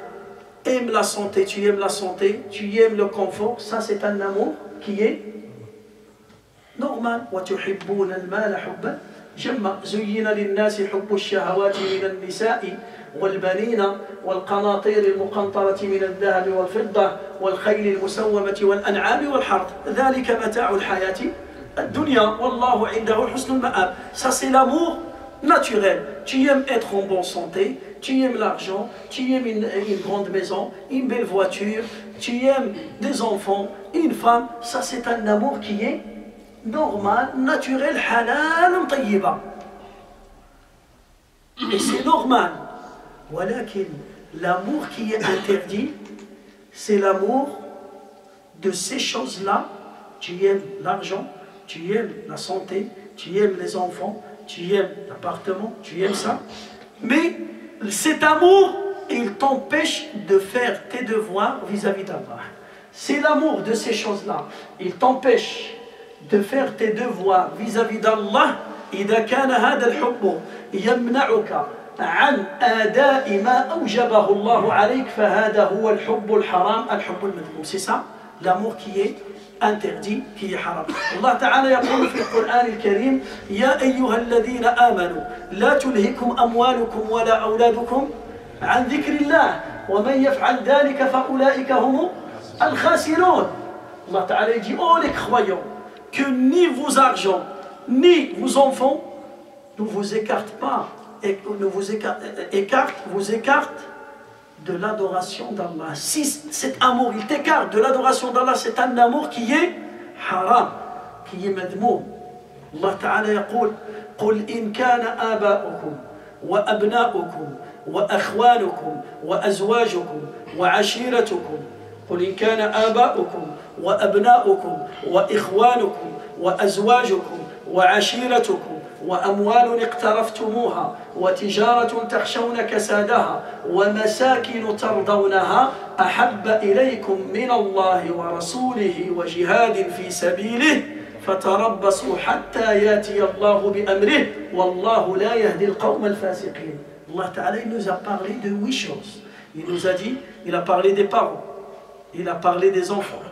[SPEAKER 1] aimer la santé, tu aimes la santé, tu aimes le confort, ça c'est un amour qui est normal. وَتُحِبُّونَ الْمَالَ حُبًّا جَمًّا زُيِّنَ لِلنَّاسِ حُبُّ الشَّهَوَاتِ مِنَ النِّسَاءِ والبنين والقناطير المقنطرة من الذهب والفضة والخيل المسومة والأنعام والحرث ذلك متاع الحياة الدنيا والله عنده حسن المآب. Ça c'est l'amour naturel. Tu aimes être en bonne santé, tu aimes l'argent, tu aimes une grande maison, une belle voiture, tu aimes des enfants, une femme. Ça c'est un amour qui est normal, naturel, halal, tayyiba. Et c'est normal. ولكن l'amour qui est interdit, c'est l'amour de ces choses-là. Tu aimes l'argent, tu aimes la santé, tu aimes les enfants, tu aimes l'appartement, tu aimes ça. Mais cet amour, il t'empêche de faire tes devoirs vis-à-vis d'Allah. C'est l'amour de ces choses-là. Il t'empêche de faire tes devoirs vis-à-vis d'Allah. إذا كان هذا الحب يمنعك عن أداء ما أوجبه الله عليك فهذا هو الحب الحرام الحب المذموم. C'est ça l'amour qui est interdit, qui est haram. Allah Ta'ala يقول في القرآن الكريم يا أيها الذين آمنوا لا تلهكم أموالكم ولا أولادكم عن ذكر الله ومن يفعل ذلك فأولئك هم الخاسرون. Allah Ta'ala dit oh les croyants, que ni vos argents ni vos enfants ne vous écartent pas et ne vous écartent de l'adoration d'Allah. Si cet amour il t'écarte de l'adoration d'Allah, c'est un amour qui est haram, qui est madmoum. Allah Ta'ala يقول قل إن كان آباؤكم وأبناؤكم وأخوانكم وأزواجكم وعشيرتكم قل إن كان آباؤكم وأبناؤكم وإخوانكم وأزواجكم وعشيرتكم وأموال اقترفتموها وتجارة تخشون كسادها ومساكن ترضونها أحب إليكم من الله ورسوله وجهاد في سبيله فتربصوا حتى ياتي الله بأمره والله لا يهدي القوم الفاسقين. Allah Ta'ala il nous a parlé de 8 choses. Il nous a dit, il a parlé des parents, il a parlé des enfants,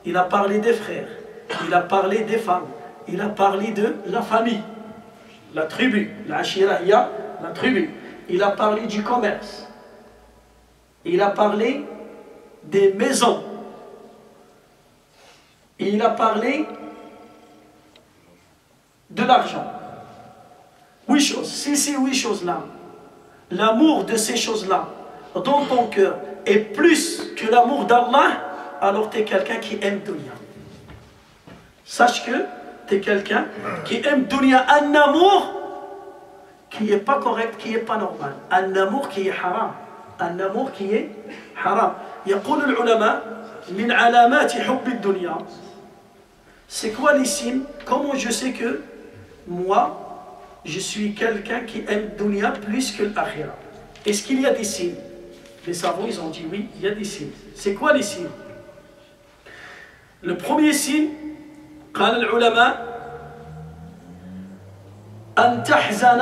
[SPEAKER 1] il a parlé des frères, il a parlé des femmes, il a parlé de la famille, la tribu, la ashirahia, la tribu. Il a parlé du commerce. Il a parlé des maisons. Il a parlé de l'argent. 8 choses. Si ces 8 choses-là, l'amour de ces choses-là dans ton cœur est plus que l'amour d'Allah, alors tu es quelqu'un qui aime dunya. Sache que tu es quelqu'un qui aime dunya, un amour qui n'est pas correct, qui n'est pas normal, un amour qui est haram, un amour qui est haram. يقول العلماء من علامات حب الدنيا. C'est quoi les signes? Comment je sais que moi je suis quelqu'un qui aime dunya plus que l'akhira? Est-ce qu'il y a des signes? Les savants, ils ont dit oui, il y a des signes. C'est quoi les signes? Le premier signe, قال العلماء أن تحزن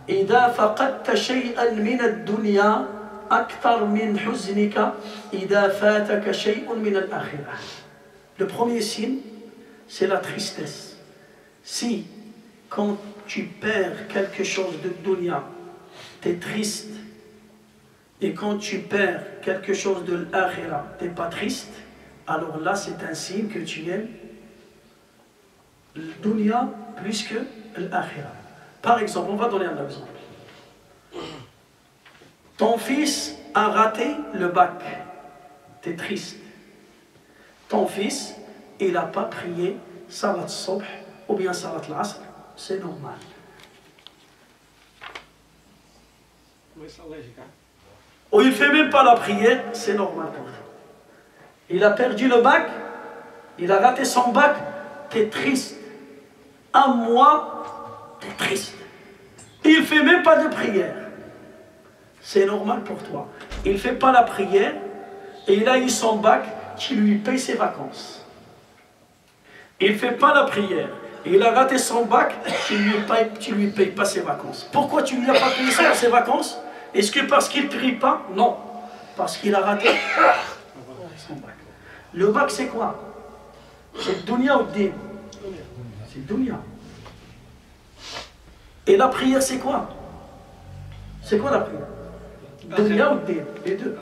[SPEAKER 1] إذا فقدت شيئا من الدنيا أكثر من حزنك إذا فاتك شيء من الآخرة. Le premier signe, c'est la tristesse. Si, quand tu perds quelque chose de dunya, tu es triste, et quand tu perds quelque chose de l'akhira, tu n'es pas triste, alors là c'est un signe que tu aimes le dunya plus que l'akhira. Par exemple, on va donner un exemple. Ton fils a raté le bac, tu es triste. Ton fils, il n'a pas prié salat al-subh ou bien salat al-asr, c'est normal. Ou il ne fait même pas la prière, c'est normal pour toi. Il a perdu le bac, il a raté son bac, tu es triste. Un mois, tu es triste. Il ne fait même pas de prière. C'est normal pour toi. Il ne fait pas la prière et il a eu son bac, tu lui payes ses vacances. Il ne fait pas la prière et il a raté son bac, tu lui payes pas ses vacances. Pourquoi tu ne lui as pas payé ses vacances? Est-ce que parce qu'il ne prie pas? Non. Parce qu'il a raté son bac. Le bac, c'est quoi? C'est dunya ou din? C'est dunya. Et la prière, c'est quoi? C'est quoi la prière? Dunya ou din? Les deux.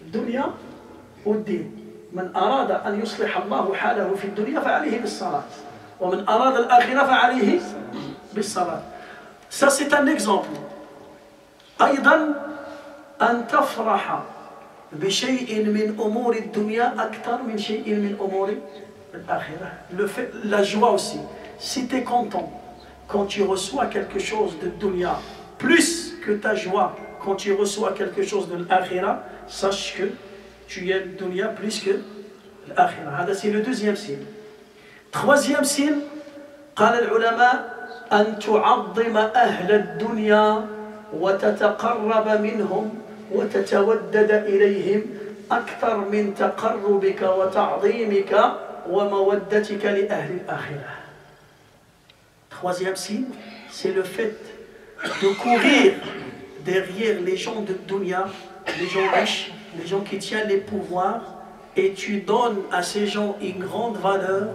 [SPEAKER 1] Dunya ou din. من أراد أن يصلح الله حاله في الدنيا فعليه بالصلاة ومن أراد الآخرة فعليه بالصلاة. Ça c'est un exemple. أيضا أن تفرح بشيء من أمور الدنيا أكثر من شيء من أمور الآخرة. La joie aussi. Si tu es content quand tu reçois quelque chose de dunya, plus que ta joie quand tu reçois quelque chose de l'akhira, sache que tu aimes dunya plus que l'akhira. C'est le deuxième signe. Troisième signe, قال العلماء أن تعظم أهل الدنيا وتتقرب منهم وتتودد إليهم أكثر من تقربك وتعظيمك ومودتك لأهل الآخرة. Troisième signe, c'est le fait de courir derrière les gens de dunya, les gens riches, les gens qui tiennent les pouvoirs, et tu donnes à ces gens une grande valeur,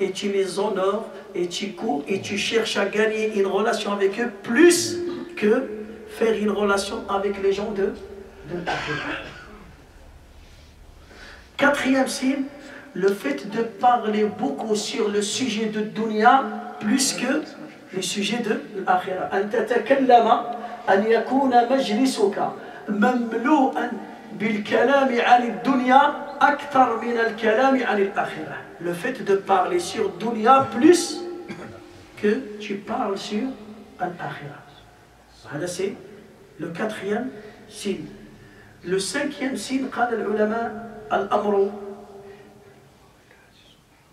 [SPEAKER 1] et tu les honores, et tu cours, et tu cherches à gagner une relation avec eux, plus que faire une relation avec les gens de l'akhira. Quatrième signe, le fait de parler beaucoup sur le sujet de dunya, plus que le sujet de l'akhira. أن تتكلم أن يكون مجلسك مملوءا بالكلام عن الدنيا أكثر من الكلام عن الآخرة. Le fait de parler sur dunya plus que tu parles sur l'akhira. C'est le quatrième signe. Le cinquième signe, قال العلماء الأمر.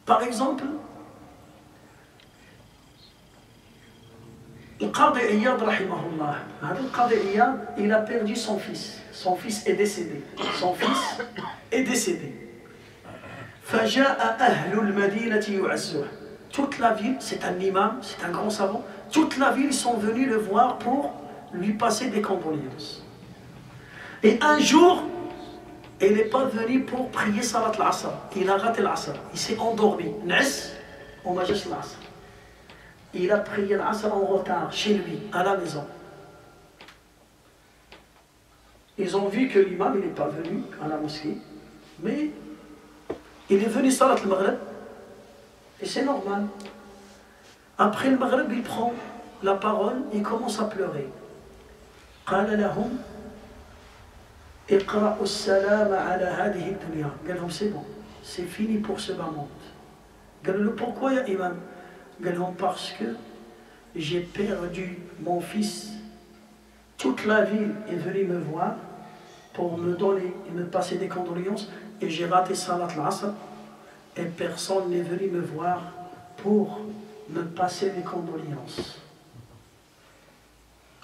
[SPEAKER 1] Par exemple, le Qadi Iyad rahimahullah, le Qadi Iyad, il a perdu son fils. Son fils est décédé. Son fils est décédé. فجاء أهل المدينة يعزوه. Toute la ville, c'est un imam, c'est un grand savant, toute la ville sont venus le voir pour lui passer des condoléances. Et un jour, il n'est pas venu pour prier Salat al-Asr. Il a raté l'Asr. Il s'est endormi. Nas, on m'a juste l'Asr. Il a prié l'Asr en retard, chez lui, à la maison. Ils ont vu que l'imam n'est pas venu à la mosquée, mais il est venu Salat al-Maghrib, et c'est normal. Après le Maghrib, il prend la parole, il commence à pleurer. قال لهم اقرأوا السلام على هذه الدنيا. قال لهم c'est bon, c'est fini pour ce bas monde. قال له pourquoi ya imam? قال لهم parce que j'ai perdu mon fils. Toute la ville est venue me voir pour me donner et me passer des condoléances, et j'ai raté Salat al-Asr et personne n'est venu me voir pour me passer des condoléances.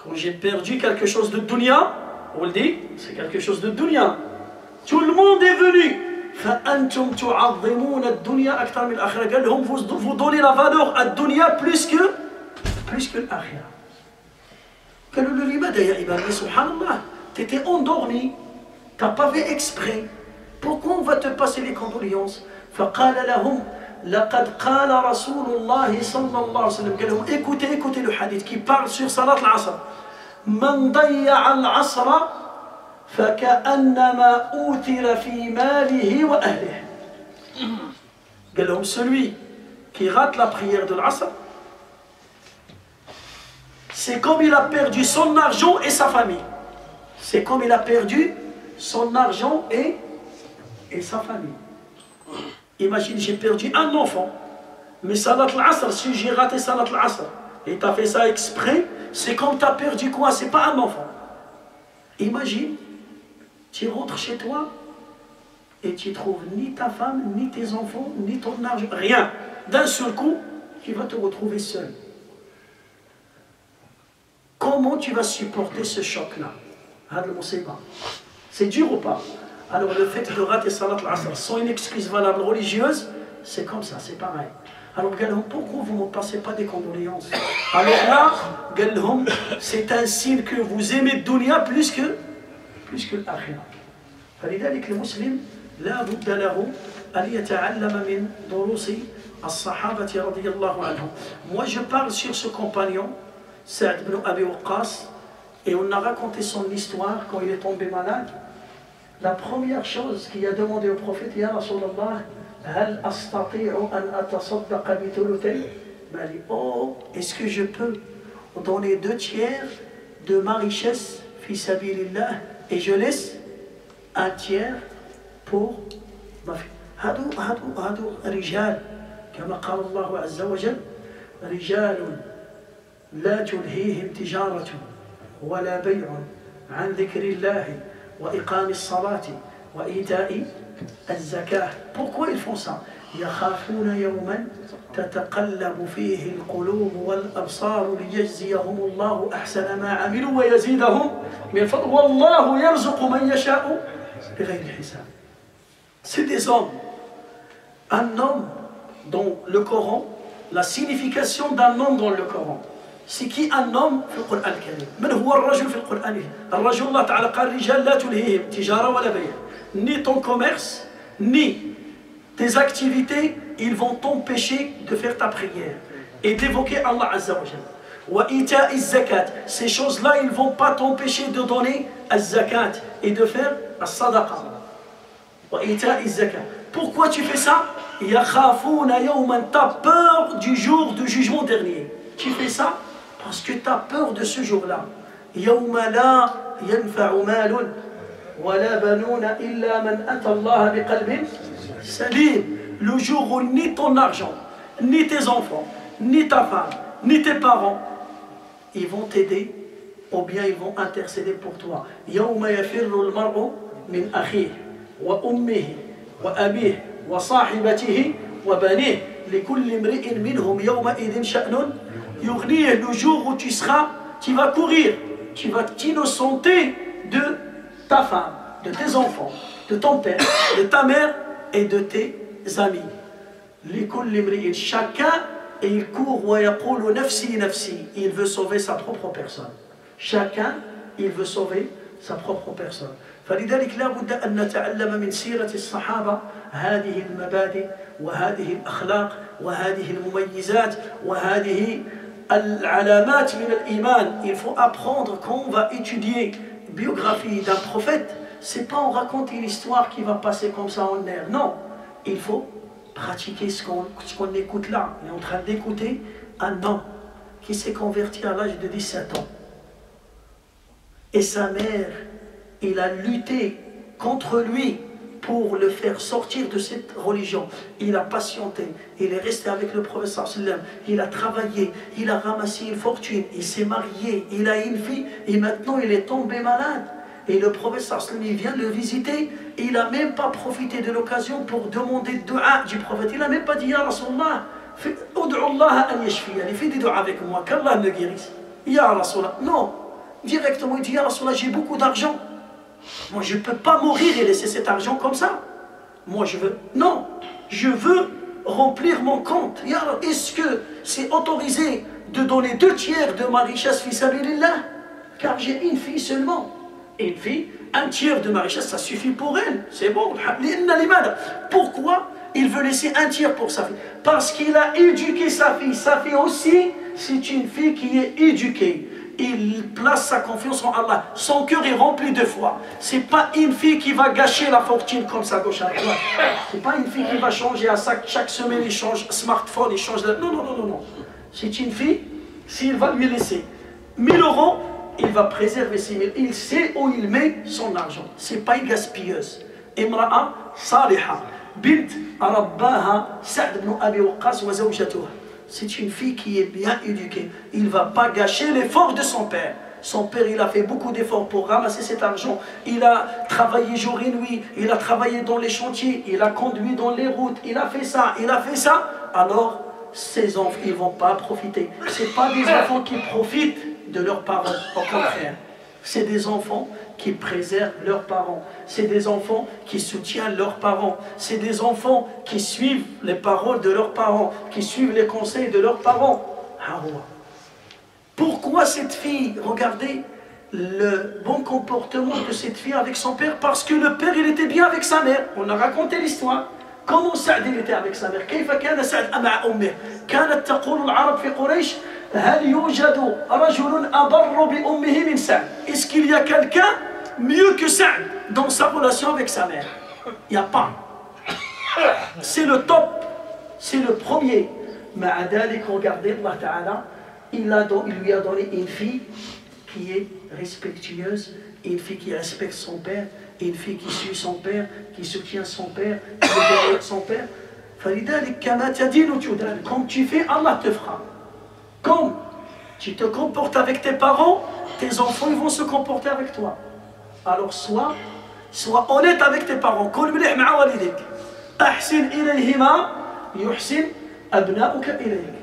[SPEAKER 1] Quand j'ai perdu quelque chose de dunya, on le dit, c'est quelque chose de dunya. Tout le monde est venu. فأنتم تعظمون الدنيا أكثر من الآخرة. قال لهم vous donnez la valeur à dunya plus que l'آخرة. قالوا له لماذا يا إمام؟ سبحان الله, t'étais endormi, t'as pas fait exprès. Pourquoi on va te passer les condoléances? فقال لهم لقد قال رسول الله صلى الله عليه وسلم. قال لهم écoutez le hadith qui parle sur salat al-asr. من ضيع العصر فكأنما أوتر في ماله وأهله. قال لهم celui qui rate la prière de l'asr, c'est comme il a perdu son argent et sa famille. C'est comme il a perdu son argent et sa famille. Imagine, j'ai perdu un enfant, mais salat al-asr, si j'ai raté salat al-asr et tu as fait ça exprès, c'est comme tu as perdu quoi? C'est pas un enfant. Imagine, tu rentres chez toi et tu trouves ni ta femme, ni tes enfants, ni ton argent, rien. D'un seul coup, tu vas te retrouver seul. Comment tu vas supporter ce choc-là? C'est dur ou pas? Alors le fait de rater salat al-asr sans une excuse valable religieuse, c'est comme ça, c'est pareil. Alors pourquoi vous ne me passez pas des condoléances? Alors là, c'est un signe que vous aimez dunya plus que l'akhirah. فلذلك المسلم لا بد له أن يتعلم من دروس الصحابة رضي الله عنهم. Moi je parle sur ce compagnon, Sa'd ibn Abi Waqqas, et on a raconté son histoire quand il est tombé malade. La première chose qu'il a demandé au prophète, Ya Rasulallah, هل أستطيع أن أتصدق بثلثي مالي? Oh, est-ce que je peux donner 2/3 de ma richesse fi sabilillah et je laisse 1/3 pour ma fille? هادو رجال كما قال الله عز وجل رجال لا تلهيهم تجارة ولا بيع عن ذكر الله وإقام الصلاة وإيتاء الزكاة. Pourquoi ils font ça? يخافون يوما تتقلب فيه القلوب والأبصار ليجزيهم الله أحسن ما عملوا ويزيدهم من فضله والله يرزق من يشاء بغير حساب. C'est des hommes. Un homme dans le Coran, la signification d'un homme dans le Coran. C'est qui un homme في القرآن الكريم؟ من هو الرجل في القرآن الكريم؟ الرجل الله تعالى قال الرجال لا تلهيهم تجارة ولا بيع. Ni ton commerce, ni tes activités, ils vont t'empêcher de faire ta prière et d'évoquer Allah Azza wa Jalla. Wa ita'i zakat, ces choses-là, ils ne vont pas t'empêcher de donner az-zakat et de faire as-sadaqa. Wa ita'i zakat. Pourquoi tu fais ça? Yakhafuna yawman, t'as peur du jour du jugement dernier. Tu fais ça parce que tu as peur de ce jour-là. Yawma la yanfa'u malun ولا بنون إلا من أتى الله بقلب سليم. Le jour où ni ton argent, ni tes enfants, ni ta femme, ni tes parents, ils vont t'aider ou bien ils vont intercéder pour toi. يوم يفر المرء من أخيه وأمه وأبيه وصاحبته وبنيه لكل امرئ منهم يومئذ شأن يغنيه. Le jour où tu vas courir, tu vas t'innocenter de ta femme, de tes enfants, de ton père, de ta mère et de tes amis. Chacun, et il court, il veut sauver sa propre personne. Chacun, il veut sauver sa propre personne. فلذلك لا بد أن نتعلم من سيرة الصحابة هذه المبادئ وهذه الأخلاق وهذه المميزات وهذه العلامات من الإيمان. Il faut apprendre quand on va étudier biographie d'un prophète, c'est pas on raconte une histoire qui va passer comme ça en l'air. Non, il faut pratiquer ce qu'on écoute là. On est en train d'écouter un homme qui s'est converti à l'âge de 17 ans. Et sa mère, il a lutté contre lui pour le faire sortir de cette religion. Il a patienté, il est resté avec le prophète sallam, il a travaillé, il a ramassé une fortune, il s'est marié, il a une fille et maintenant il est tombé malade. Et le prophète sallam, il vient le visiter, et il n'a même pas profité de l'occasion pour demander dua du prophète. Il n'a même pas dit Ya Rasulallah, ud'u Allah an yashfiyani, fais des dua avec moi, qu'Allah me guérisse. Ya Rasulallah, non. directement, il dit, ya Rasulallah, j'ai beaucoup d'argent. Moi, je ne peux pas mourir et laisser cet argent comme ça. Moi, je veux... Non, je veux remplir mon compte. Est-ce que c'est autorisé de donner 2/3 de ma richesse fi sabilillah? Car j'ai une fille seulement. Une fille, 1/3 de ma richesse, ça suffit pour elle. C'est bon. Pourquoi il veut laisser 1/3 pour sa fille? Parce qu'il a éduqué sa fille. Sa fille aussi, c'est une fille qui est éduquée. Il place sa confiance en Allah. Son cœur est rempli de foi. C'est pas une fille qui va gâcher la fortune comme ça, gauche à droite. C'est pas une fille qui va changer à chaque semaine, il change smartphone, il change... Non, non, non, non, non. C'est une fille, s'il va lui laisser 1000 €, il va préserver ses 1000. Il sait où il met son argent. C'est pas une gaspilleuse. Imra'a saliha. Bint rabbaha Sa'd ibn Abi Waqqas wa zawjatuha. C'est une fille qui est bien éduquée. Il ne va pas gâcher l'effort de son père. Son père, il a fait beaucoup d'efforts pour ramasser cet argent. Il a travaillé jour et nuit. Il a travaillé dans les chantiers. Il a conduit dans les routes. Il a fait ça. Il a fait ça. Alors, ces enfants, ils ne vont pas profiter. Ce n'est pas des enfants qui profitent de leurs parents. Au contraire. C'est des enfants qui préservent leurs parents. C'est des enfants qui soutiennent leurs parents. C'est des enfants qui suivent les paroles de leurs parents, qui suivent les conseils de leurs parents. Pourquoi cette fille? Regardez le bon comportement de cette fille avec son père. Parce que le père, il était bien avec sa mère. On a raconté l'histoire. Comment Sa'd il était avec sa mère? كيف كان سعد مع أمه؟ كانت تقول العرب في قريش هل يوجد رجل أبر بأمه من سعد? Est-ce qu'il y a quelqu'un mieux que Sa'd dans sa relation avec sa mère? Il n'y a pas. C'est le top. C'est le premier. مع ذلك, regardez, Allah Ta'ala, il lui a donné une fille qui est respectueuse, une fille qui respecte son père, une fille qui suit son père, qui soutient son père, qui obéit son père. Comme tu fais, Allah te fera. Comme tu te comportes avec tes parents, tes enfants ils vont se comporter avec toi. Alors sois honnête avec tes parents.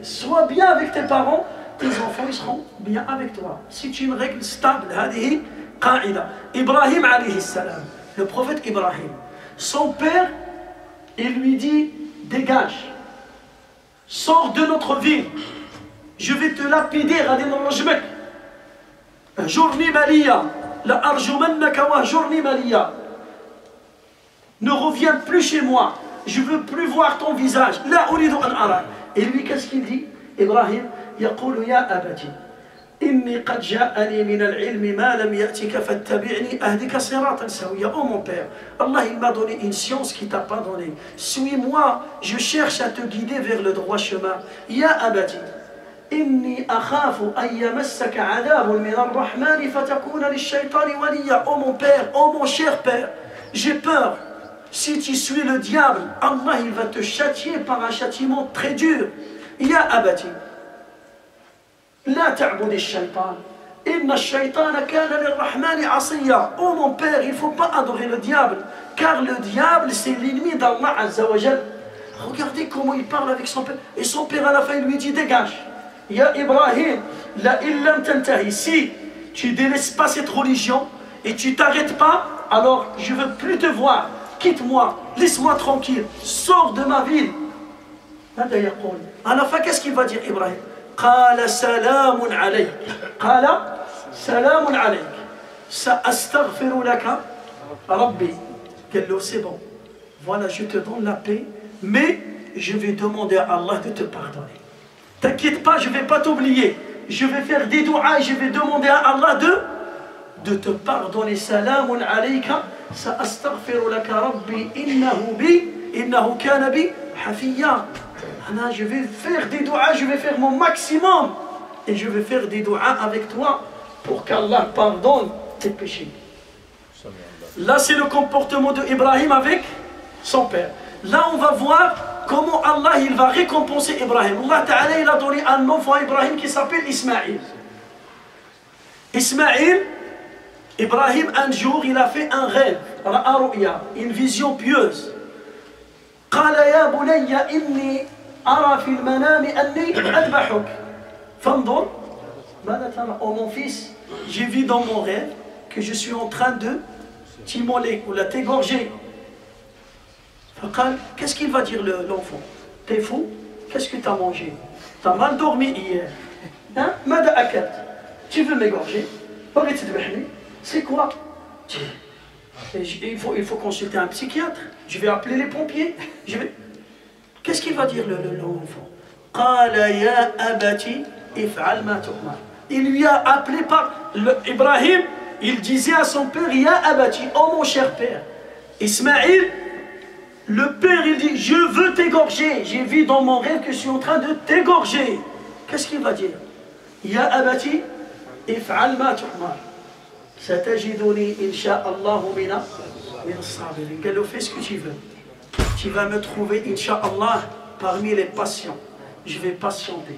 [SPEAKER 1] Sois bien avec tes parents, tes enfants ils seront bien avec toi. C'est une règle stable. Ibrahim alayhi salam, le prophète Ibrahim, son père, il lui dit, dégage, sors de notre ville, je vais te lapider, journée Malia, la arjumannaka wa journée Malia, ne reviens plus chez moi, je veux plus voir ton visage, la uridu an ara. Et lui, qu'est-ce qu'il dit? Ibrahim, yaqulu ya abati, inni qad ja'ani min al-ilmi ma lam ya'tika fattabi'ni ahdika siratan sawiya. Oh mon père, Allah il m'a donné une science qui t'a pas donné. Suis-moi, je cherche à te guider vers le droit chemin. Ya abati, inni akhafu an yamassaka 'adabun min ar-rahman fatakuna lish-shaytani waliya. Oh mon père, oh mon cher père, j'ai peur. Si tu suis le diable, Allah il va te châtier par un châtiment très dur. Ya abati, la ta'bud ash-shaytan. Inna ash-shaytana kana lir-rahmani 'asiya. Oh mon père, il ne faut pas adorer le diable, car le diable c'est l'ennemi d'Allah Azza wa Jal. Regardez comment il parle avec son père. Et son père à la fin il lui dit, dégage. Ya Ibrahim, la illam tantahi. Si tu délaisses pas cette religion et tu t'arrêtes pas, alors je veux plus te voir. Quitte-moi, laisse-moi tranquille, sors de ma ville. À la fin, qu'est-ce qu'il va dire, Ibrahim? قال سلام عليك. قال سلام عليك. سأستغفر لك ربي. قال له c'est bon. Voilà, je te donne la paix, mais je vais demander à Allah de te pardonner. T'inquiète pas, je ne vais pas t'oublier. Je vais faire des doigts et je vais demander à Allah de te pardonner. Salamun alayka. سأستغفر لك ربي إنه كان بي حفيا. Je vais faire des doigts, je vais faire mon maximum et je vais faire des doigts avec toi pour qu'Allah pardonne tes péchés. Là c'est le comportement de Ibrahim avec son père. Là on va voir comment Allah il va récompenser Ibrahim. Allah Ta'ala il a donné un enfant à Ibrahim qui s'appelle Ismaïl. Ismaïl, Ibrahim un jour il a fait un rêve, une vision pieuse. قال يا بني إني أرى في المنام أني أذبحك فانظر ماذا ترى. Oh mon fils, j'ai vu dans mon rêve que je suis en train de t'immoler ou la t'égorger. Qu'est-ce qu'il va dire l'enfant? T'es fou? Qu'est-ce que tu as mangé? Tu as mal dormi hier. Hein? Mada akad. Tu veux m'égorger? C'est quoi? Il faut consulter un psychiatre. Je vais appeler les pompiers. Qu'est-ce qu'il va dire l'enfant? Il lui a appelé par Ibrahim. Il disait à son père, Ya abati, oh mon cher père. Ismaïl, le père, il dit, je veux t'égorger. J'ai vu dans mon rêve que je suis en train de t'égorger. Qu'est-ce qu'il va dire? Ya abati, if'al ma tu'mar. Satajiduni insha'Allah mina as-sabirin. Qu'elle fait ce que tu veux. Tu vas me trouver, insha'Allah, parmi les patients. Je vais patienter.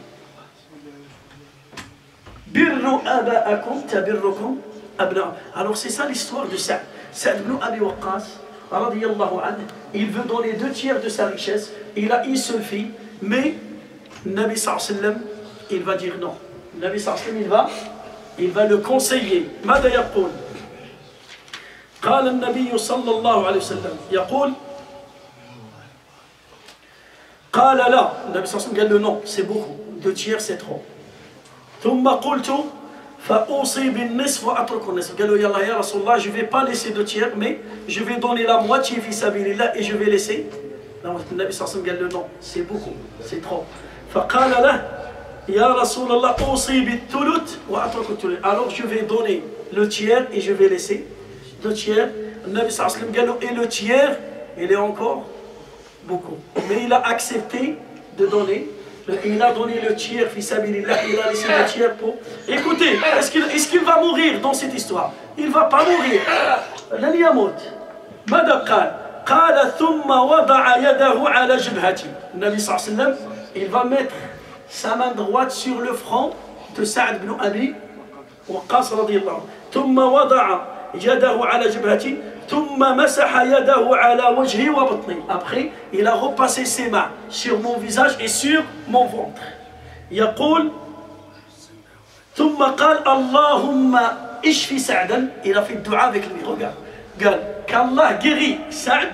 [SPEAKER 1] Birru aba'akum tabirrukum abna. Alors c'est ça l'histoire de Sa'd. Sa'd ibn Abi Waqqas, radiyallahu anhu, il veut donner 2/3 de sa richesse. Il a une seule fille, mais Nabi sallallahu alayhi wa sallam, il va dire non. Nabi sallallahu alayhi wa sallam, il va le conseiller. ماذا يقول؟ قال النبي صلى الله عليه وسلم يقول قال لا. النبي صلى الله عليه وسلم قال له non, c'est beaucoup. 2/3 c'est trop. ثم قلت فأوصي بالنصف وأترك النصف. قال له يلا يا رسول الله, je vais pas laisser 2/3, mais je vais donner la moitié في سبيل الله et je vais laisser. النبي صلى الله عليه وسلم قال له non, c'est beaucoup, c'est trop. فقال له Ya Rasulallah, alors je vais donner le tiers et je vais laisser le tiers. Le Nabi sallallahu alayhi wa sallam, et le tiers, il est encore beaucoup. Mais il a accepté de donner. Il a donné le tiers, fi sabilillah, il a laissé le tiers pour. Écoutez, est-ce qu'il va mourir dans cette histoire? Il ne va pas mourir. Lan yamut. Mada qal? Qala thumma wada'a yadahu ala jabhati. Le Nabi sallallahu alayhi wa sallam, il va mettre sa main droite sur le front de Sa'd ibn Abi Waqqas radiyallahu anhu. ثم وضع يده على جبهته ثم مسح يده على وجهه وبطنه. Après, il a repassé ses mains sur mon visage et sur mon ventre. يقول ثم قال اللهم اشفي سعدا. Il a fait le dua avec lui. Regarde. قال qu'Allah guérit Sa'd.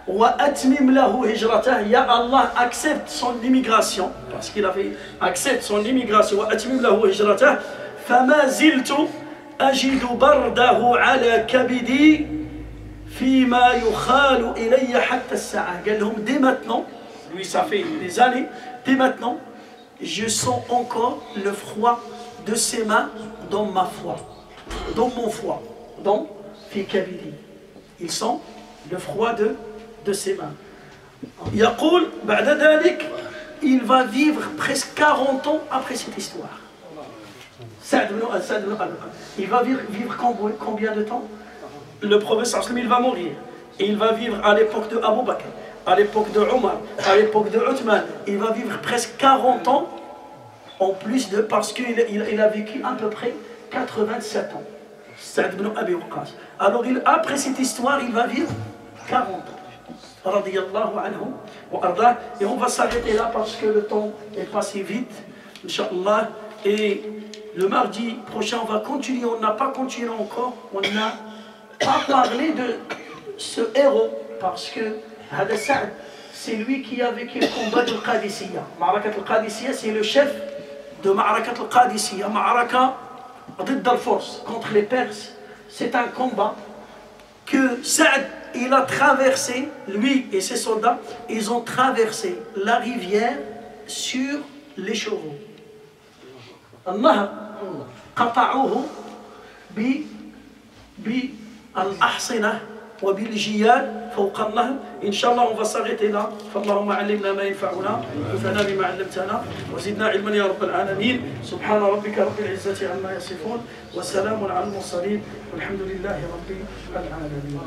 [SPEAKER 1] وأتمم له هجرته. يا الله accepte son immigration parce qu'il avait accepte son immigration. وأتمم له هجرته فما زلت أجد برده على كبدي فيما يخال إلي حتى الساعة. قال لهم dès maintenant, lui ça fait des années, dès maintenant je sens encore le froid de ses mains dans ma foi, dans mon foie, dans fi kabidi. Il sent le froid de ses mains. يقول بعد ذلك, il va vivre presque 40 ans après cette histoire. Il va vivre combien de temps? Le prophète sallallahu alayhi wa sallam, il va mourir. Et il va vivre à l'époque de Abu Bakr, à l'époque de Omar, à l'époque de Uthman. Il va vivre presque 40 ans en plus de, parce qu'il a vécu à peu près 87 ans. Sa'd ibn Abi Waqqas. Alors après cette histoire, il va vivre 40 ans. Radiyallahu anhu wa arda. Et on va s'arrêter là parce que le temps est passé vite, Inch'Allah. Et le mardi prochain, on va continuer. On n'a pas continué encore. On n'a pas parlé de ce héros parce que Hada Sa'd, c'est lui qui a vécu le combat de Qadisiyya. Ma'arakat al-Qadisiyya, c'est le chef de Ma'arakat al-Qadisiyya. Ma'araka ضد الفرس, contre les Perses. C'est un combat que Sa'd, il a traversé, lui et ses soldats, ils ont traversé la rivière sur les chevaux. Allah قطعوه بالأحصنة وبالجيال فوق النهر. إن شاء الله on va s'arrêter là. فاللهم علمنا ما ينفعنا وانفعنا بما علمتنا وزدنا علما يا رب العالمين. سبحان ربك رب العزة عما يصفون وسلام على المرسلين والحمد لله رب العالمين.